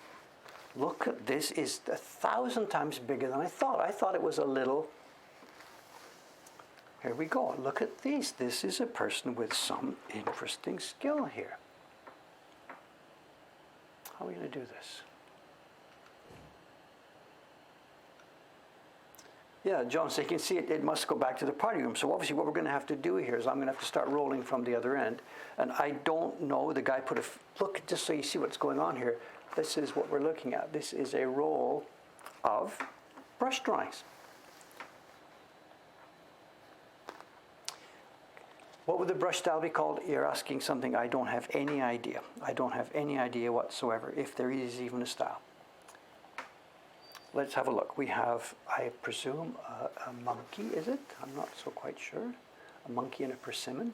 Look at this. Is 1,000 times bigger than I thought. I thought it was a little. Here we go. Look at these. This is a person with some interesting skill here. How are we going to do this? Yeah, John, so you can see it must go back to the party room. So obviously what we're going to have to do here is I'm going to have to start rolling from the other end. And I don't know, the guy put look, just so you see what's going on here. This is what we're looking at. This is a roll of brush drawings. What would the brush style be called? You're asking something I don't have any idea. I don't have any idea whatsoever, if there is even a style. Let's have a look. We have, I presume, a monkey, is it? I'm not so quite sure. A monkey and a persimmon.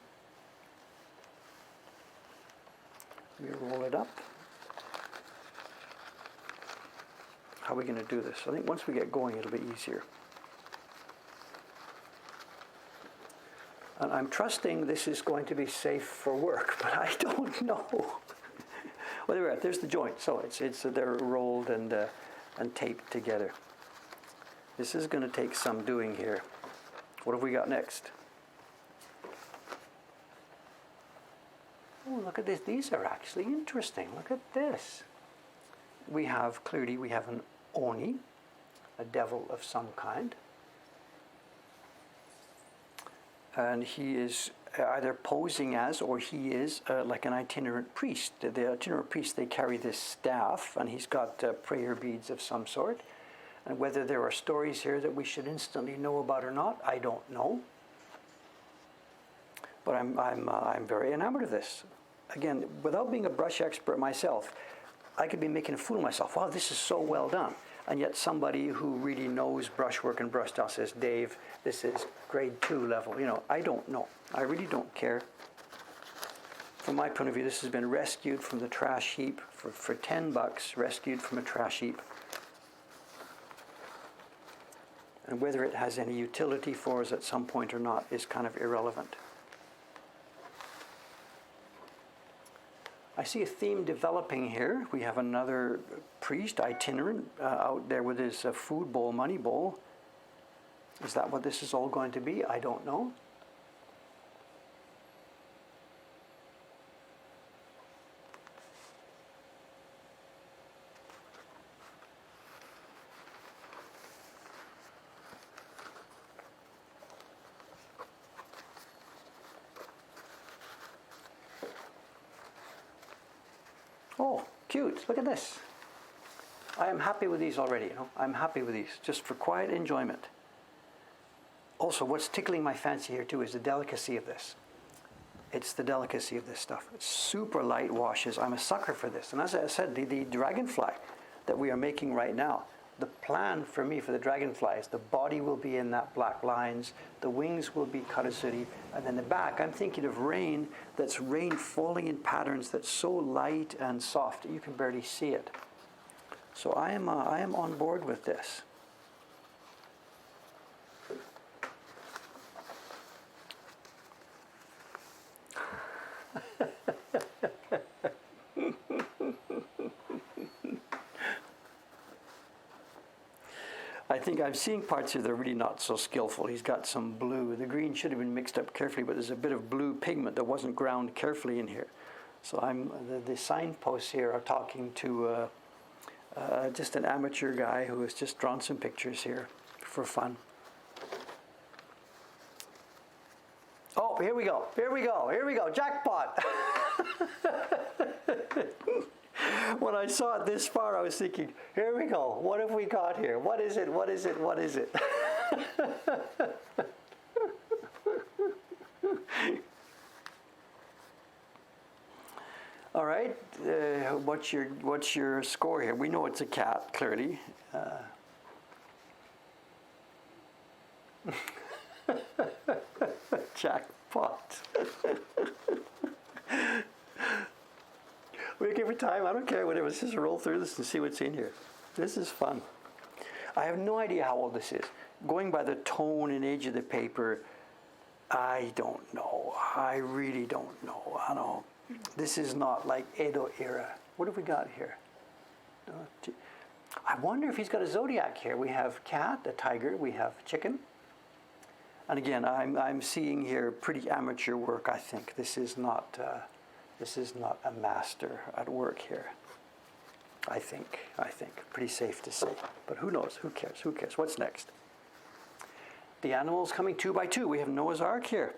We roll it up. How are we going to do this? I think once we get going, it'll be easier. And I'm trusting this is going to be safe for work, but I don't know. Well, there we are. There's the joint. So they're rolled and taped together. This is going to take some doing here. What have we got next? Oh, look at this. These are actually interesting. Look at this. We have an oni, a devil of some kind. And he is either posing as, or he is like an itinerant priest. The itinerant priest, they carry this staff, and he's got prayer beads of some sort. And whether there are stories here that we should instantly know about or not, I don't know. But I'm very enamored of this. Again, without being a brush expert myself, I could be making a fool of myself. Wow, this is so well done. And yet somebody who really knows brushwork and brush style says, Dave, this is grade 2 level. You know, I don't know. I really don't care. From my point of view, this has been rescued from the trash heap for $10, rescued from a trash heap. And whether it has any utility for us at some point or not is kind of irrelevant. I see a theme developing here. We have another priest, itinerant, out there with his food bowl, money bowl. Is that what this is all going to be? I don't know. Oh, cute. Look at this. I am happy with these already, you know. I'm happy with these, just for quiet enjoyment. Also, what's tickling my fancy here too is the delicacy of this. It's the delicacy of this stuff. It's super light washes. I'm a sucker for this. And as I said, the Dragonfly that we are making right now, the plan for me for the Dragonfly is the body will be in that black lines, the wings will be karazuri, and then the back, I'm thinking of rain, that's rain falling in patterns that's so light and soft that you can barely see it. So I am on board with this. I think I'm seeing parts here that are really not so skillful. He's got some blue. The green should have been mixed up carefully, but there's a bit of blue pigment that wasn't ground carefully in here. So the signposts here are talking to just an amateur guy who has just drawn some pictures here for fun. Oh, here we go, here we go, here we go, jackpot! When I saw it this far, I was thinking, here we go, what have we got here? What is it, what is it, what is it? All right, what's your score here? We know it's a cat, clearly. Jackpot. We give it time. I don't care whatever. Let's just roll through this and see what's in here. This is fun. I have no idea how old this is. Going by the tone and age of the paper, I don't know. I really don't know. I know. This is not like Edo era. What have we got here? I wonder if he's got a zodiac here. We have cat, a tiger, we have chicken. And again, I'm seeing here pretty amateur work, I think. This is not a master at work here. I think. Pretty safe to say. But who knows? Who cares? Who cares? What's next? The animals coming 2 by 2. We have Noah's Ark here.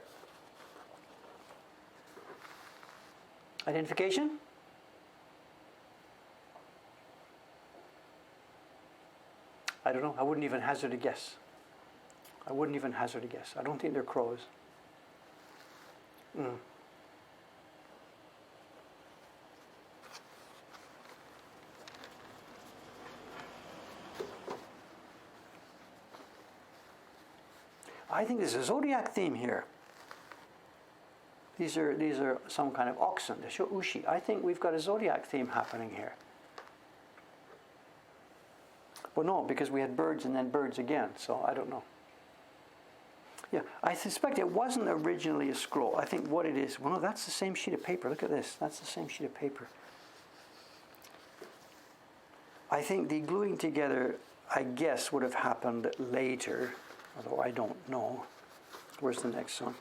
Identification? I don't know. I wouldn't even hazard a guess. I don't think they're crows. I think there's a zodiac theme here. These are some kind of oxen. They show ushi. I think we've got a zodiac theme happening here. Well, no, because we had birds and then birds again, so I don't know. Yeah, I suspect it wasn't originally a scroll. I think what it is, well, no, that's the same sheet of paper. Look at this. That's the same sheet of paper. I think the gluing together, I guess, would have happened later, although I don't know. Where's the next one?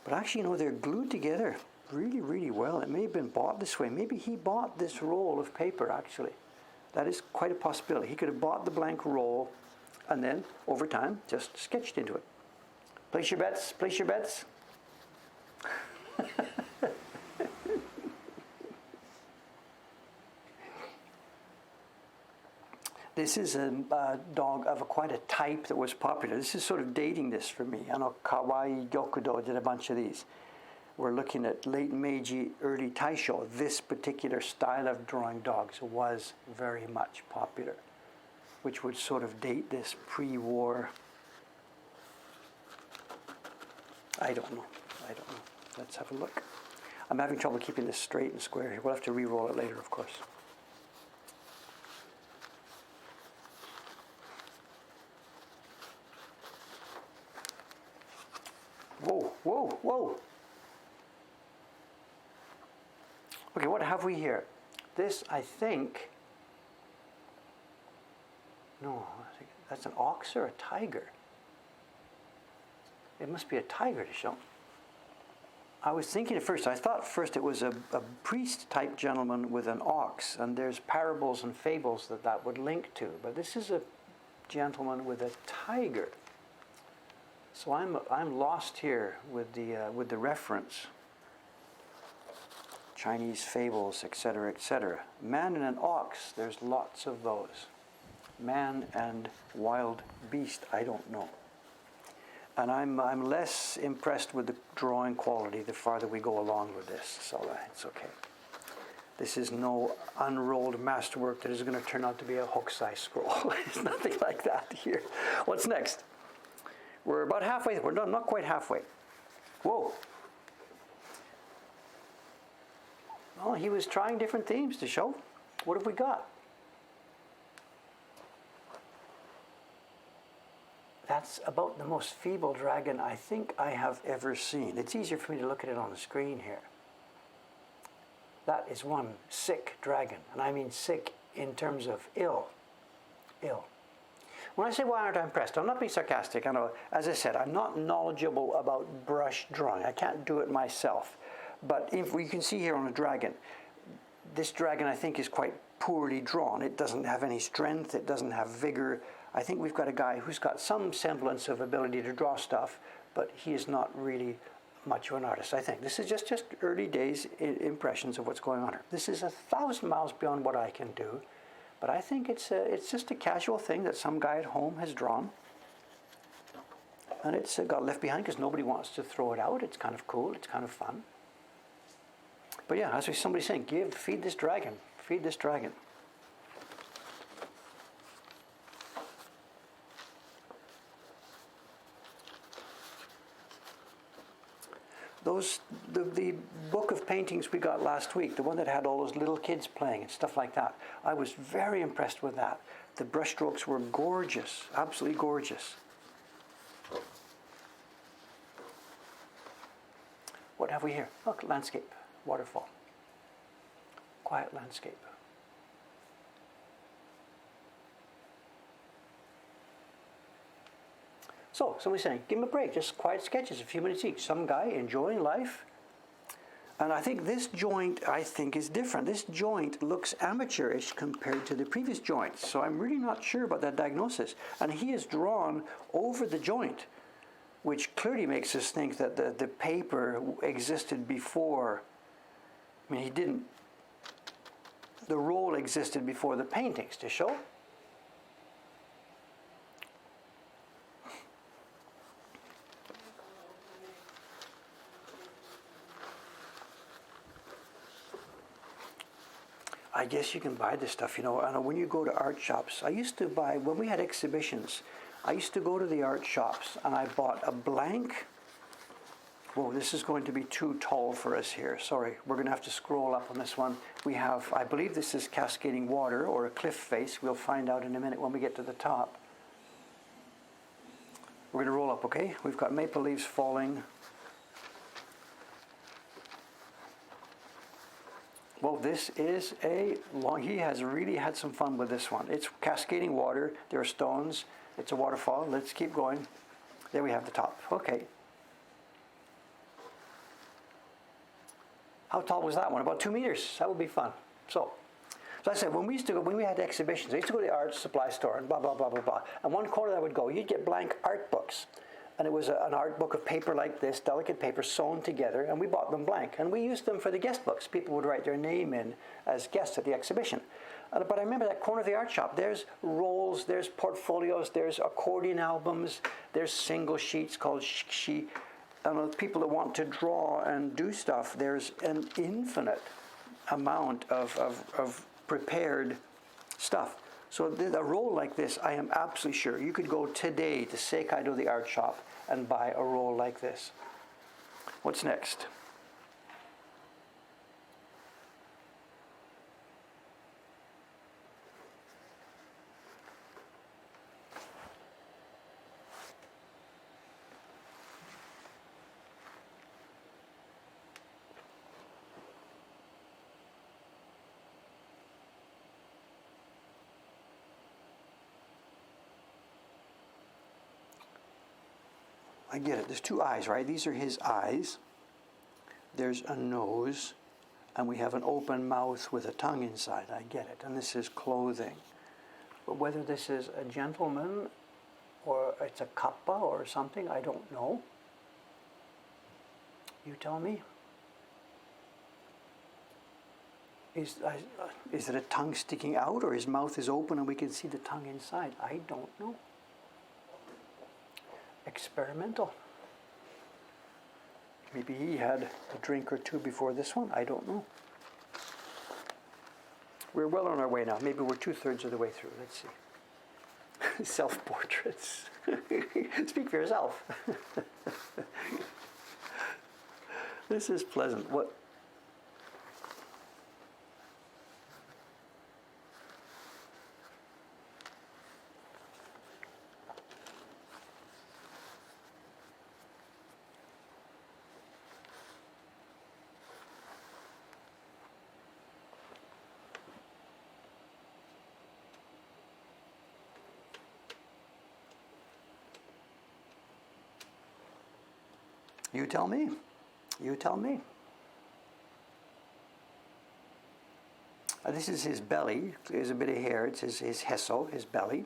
But actually, you know, they're glued together really, really well. It may have been bought this way. Maybe he bought this roll of paper, actually. That is quite a possibility. He could have bought the blank roll and then, over time, just sketched into it. Place your bets, place your bets. This is a dog of quite a type that was popular. This is sort of dating this for me. I know Kawaii Gyokudo did a bunch of these. We're looking at late Meiji, early Taisho. This particular style of drawing dogs was very much popular, which would sort of date this pre-war. I don't know. Let's have a look. I'm having trouble keeping this straight and square here. We'll have to re-roll it later, of course. Whoa, whoa, whoa. Okay, what have we here? This, I think, no, I think that's an ox or a tiger. It must be a tiger to show. I was thinking at first, I thought first it was a priest-type gentleman with an ox, and there's parables and fables that would link to, but this is a gentleman with a tiger. So I'm lost here with the reference. Chinese fables, etc., etc. Man and an ox, there's lots of those. Man and wild beast, I don't know. And I'm less impressed with the drawing quality the farther we go along with this, so it's okay. This is no unrolled masterwork that is going to turn out to be a Hokusai scroll. It's nothing like that here. What's next? We're about halfway. We're not quite halfway. Whoa. Oh, he was trying different themes to show. What have we got? That's about the most feeble dragon I think I have ever seen. It's easier for me to look at it on the screen here. That is one sick dragon, and I mean sick in terms of ill. Ill. When I say why aren't I impressed, I'm not being sarcastic. I know, as I said, I'm not knowledgeable about brush drawing. I can't do it myself. But if we can see here on a dragon, this dragon I think is quite poorly drawn. It doesn't have any strength, it doesn't have vigor. I think we've got a guy who's got some semblance of ability to draw stuff, but he is not really much of an artist, I think. This is just early days impressions of what's going on here. This is 1,000 miles beyond what I can do, but I think it's just a casual thing that some guy at home has drawn. And it's got left behind because nobody wants to throw it out. It's kind of cool, it's kind of fun. But yeah, as somebody's saying, feed this dragon, feed this dragon. The book of paintings we got last week, the one that had all those little kids playing and stuff like that, I was very impressed with that. The brushstrokes were gorgeous, absolutely gorgeous. What have we here? Look, landscape, waterfall, quiet landscape. So, somebody's saying, give him a break, just quiet sketches, a few minutes each. Some guy enjoying life. And I think this joint, is different. This joint looks amateurish compared to the previous joints. So I'm really not sure about that diagnosis. And he is drawn over the joint, which clearly makes us think that the paper existed before. I mean, he didn't. The roll existed before the paintings to show. I guess you can buy this stuff, you know. I know when you go to art shops, I used to buy, when we had exhibitions, I used to go to the art shops and I bought a blank. Whoa, this is going to be too tall for us here. Sorry, we're going to have to scroll up on this one. We have, I believe this is cascading water or a cliff face. We'll find out in a minute when we get to the top. We're going to roll up, okay? We've got maple leaves falling. Well, this is he has really had some fun with this one. It's cascading water, there are stones, it's a waterfall. Let's keep going. There we have the top, okay. How tall was that one? About 2 meters, that would be fun. So I said, when we had exhibitions, I used to go to the art supply store and blah, blah, blah, blah, blah. And one corner I would go, you'd get blank art books. And it was an art book of paper like this, delicate paper sewn together, and we bought them blank. And we used them for the guest books. People would write their name in as guests at the exhibition. But I remember that corner of the art shop, there's rolls, there's portfolios, there's accordion albums, there's single sheets called shikshi. And people that want to draw and do stuff, there's an infinite amount of prepared stuff. So a roll like this, I am absolutely sure you could go today to Seikaido, the art shop, and buy a roll like this. What's next? I get it. There's two eyes, right? These are his eyes. There's a nose, and we have an open mouth with a tongue inside. I get it. And this is clothing. But whether this is a gentleman or it's a kappa or something, I don't know. You tell me. Is it a tongue sticking out, or his mouth is open and we can see the tongue inside? I don't know. Experimental. Maybe he had a drink or two before this one. I don't know. We're well on our way now. Maybe we're 2/3 of the way through. Let's see. Self-portraits. Speak for yourself. This is pleasant. What? You tell me. You tell me. This is his belly. There's a bit of hair. It's his hesso, his belly.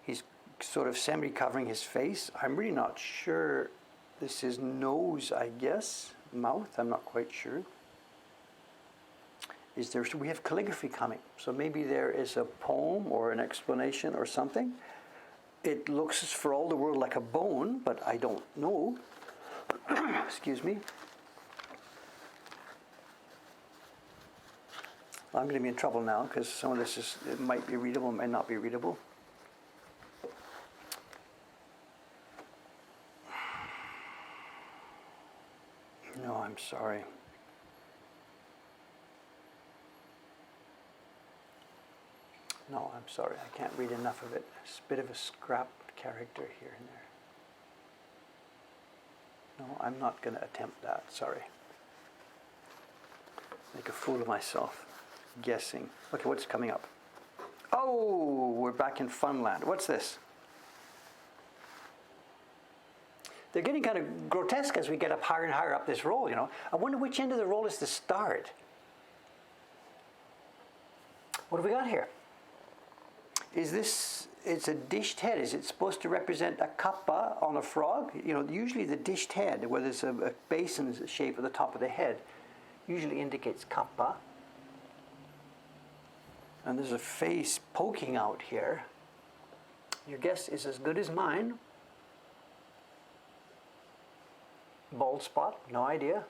He's sort of semi-covering his face. I'm really not sure. This is nose, I guess. Mouth, I'm not quite sure. We have calligraphy coming. So maybe there is a poem or an explanation or something. It looks for all the world like a bone, but I don't know. Excuse me. I'm going to be in trouble now because some of this it might be readable, might not be readable. No, I'm sorry. No, I'm sorry. I can't read enough of it. It's a bit of a scrapped character here and there. No, I'm not going to attempt that. Sorry. Make a fool of myself. Guessing. Okay, what's coming up? Oh, we're back in Funland. What's this? They're getting kind of grotesque as we get up higher and higher up this roll, you know. I wonder which end of the roll is the start. What have we got here? Is this, it's a dished head. Is it supposed to represent a kappa on a frog? You know, usually the dished head, where there's a basin shape at the top of the head, usually indicates kappa. And there's a face poking out here. Your guess is as good as mine. Bald spot, no idea.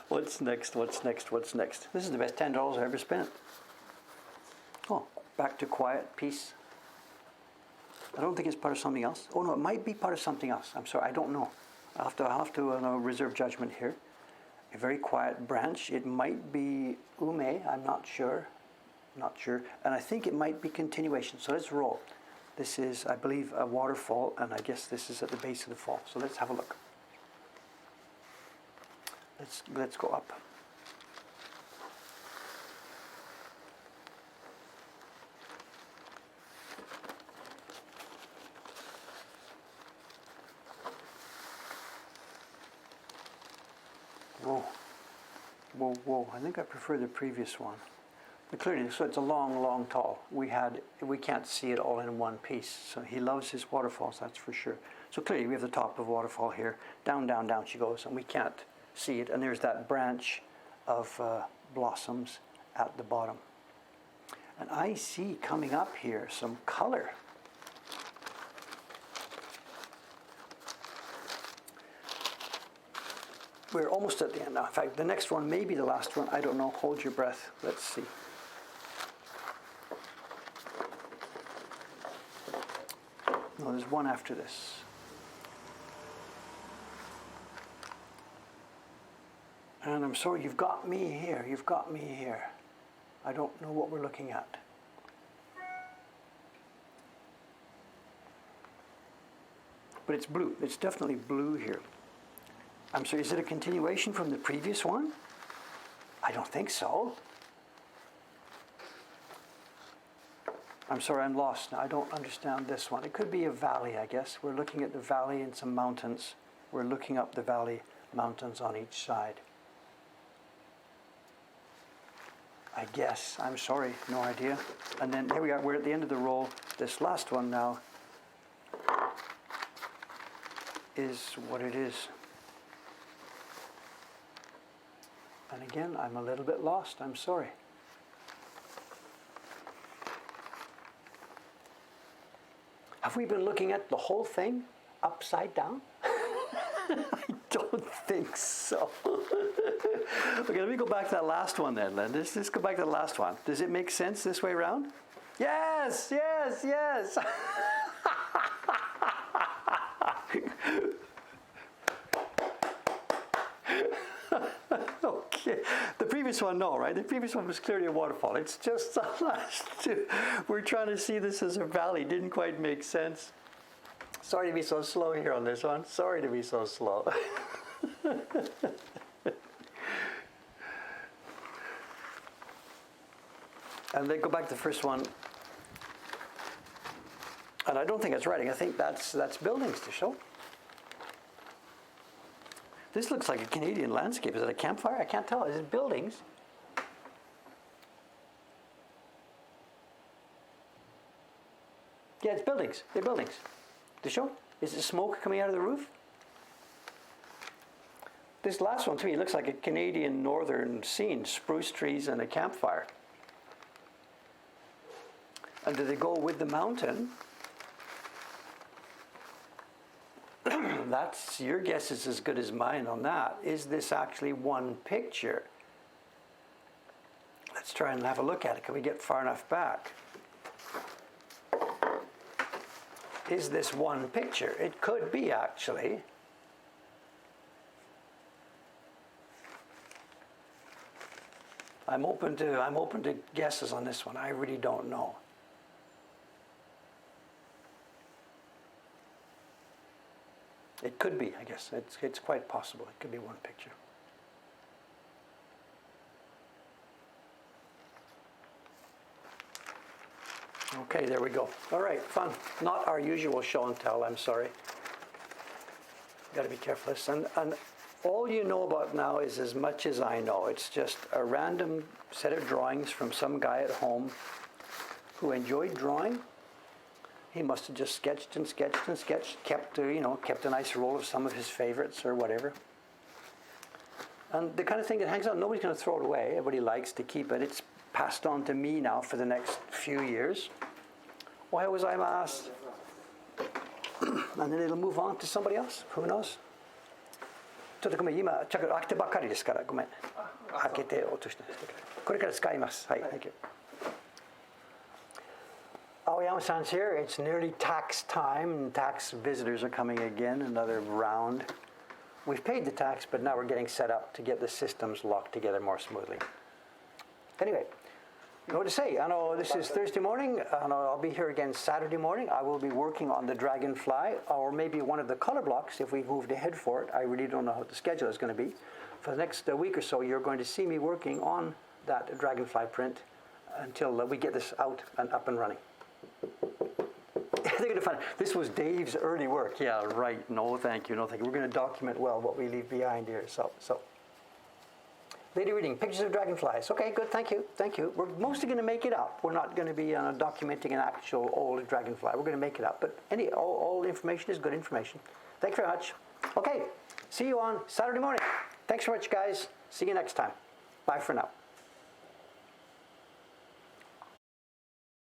What's next? What's next? What's next? This is the best $10 I ever spent. Oh, back to quiet, peace. I don't think it's part of something else. Oh no, it might be part of something else. I'm sorry, I don't know. I'll have to reserve judgment here. A very quiet branch. It might be ume. I'm not sure. Not sure. And I think it might be continuation. So let's roll. This is, I believe, a waterfall, and I guess this is at the base of the fall. So let's have a look. Let's go up. Whoa. Whoa, whoa. I think I prefer the previous one. But clearly, so it's a long, long tall. We can't see it all in one piece. So he loves his waterfalls, that's for sure. So clearly we have the top of waterfall here. Down, down, down she goes, and we can't see it. And there's that branch of blossoms at the bottom. And I see coming up here some color. We're almost at the end now. In fact, the next one may be the last one. I don't know. Hold your breath. Let's see. No, there's one after this. And I'm sorry, you've got me here. You've got me here. I don't know what we're looking at. But it's blue. It's definitely blue here. I'm sorry, is it a continuation from the previous one? I don't think so. I'm sorry, I'm lost now. I don't understand this one. It could be a valley, I guess. We're looking at the valley and some mountains. We're looking up the valley, mountains on each side. I guess. I'm sorry, no idea. And then here we are, we're at the end of the roll. This last one now is what it is. And again, I'm a little bit lost. I'm sorry. Have we been looking at the whole thing upside down? I don't think so. Okay, let me go back to that last one then, Len. Let's go back to the last one. Does it make sense this way around? Yes, yes, yes. Okay. The previous one, no, right? The previous one was clearly a waterfall. It's just the last two. We're trying to see this as a valley. Didn't quite make sense. Sorry to be so slow here on this one. Sorry to be so slow. And then go back to the first one. And I don't think it's writing. I think that's buildings to show. This looks like a Canadian landscape. Is it a campfire? I can't tell. Is it buildings? Yeah, it's buildings. They're buildings. To show? Is it smoke coming out of the roof? This last one to me looks like a Canadian northern scene, spruce trees and a campfire. And do they go with the mountain? That's, your guess is as good as mine on that. Is this actually one picture? Let's try and have a look at it. Can we get far enough back? Is this one picture? It could be, actually. I'm open to guesses on this one. I really don't know. It could be, I guess. It's quite possible. It could be one picture. Okay, there we go. All right, fun. Not our usual show and tell, I'm sorry. Got to be careful. And all you know about now is as much as I know. It's just a random set of drawings from some guy at home who enjoyed drawing. He must have just sketched and sketched and sketched, kept a nice roll of some of his favorites or whatever. And the kind of thing that hangs out, nobody's going to throw it away. Everybody likes to keep it. It's passed on to me now for the next few years. Why was I asked? And then it'll move on to somebody else. Who knows? ちょっとごめん、今、ちょっと開けてばっかりですから、ごめん。開けて落として。これから使います。はい、thank you. Aoyama-san's here. It's nearly tax time, and tax visitors are coming again, another round. We've paid the tax, but now we're getting set up to get the systems locked together more smoothly. Anyway, you know what to say. I know this is Thursday morning. I know I'll be here again Saturday morning. I will be working on the Dragonfly, or maybe one of the color blocks if we've moved ahead for it. I really don't know how the schedule is going to be. For the next week or so, you're going to see me working on that Dragonfly print until we get this out and up and running. They're going to find this was Dave's early work. Yeah, right. No, thank you. No, thank you. We're going to document well what we leave behind here. So. Lady reading, pictures of dragonflies. Okay, good. Thank you. Thank you. We're mostly going to make it up. We're not going to be documenting an actual old dragonfly. We're going to make it up. But all information is good information. Thank you very much. Okay, see you on Saturday morning. Thanks very much, guys. See you next time. Bye for now.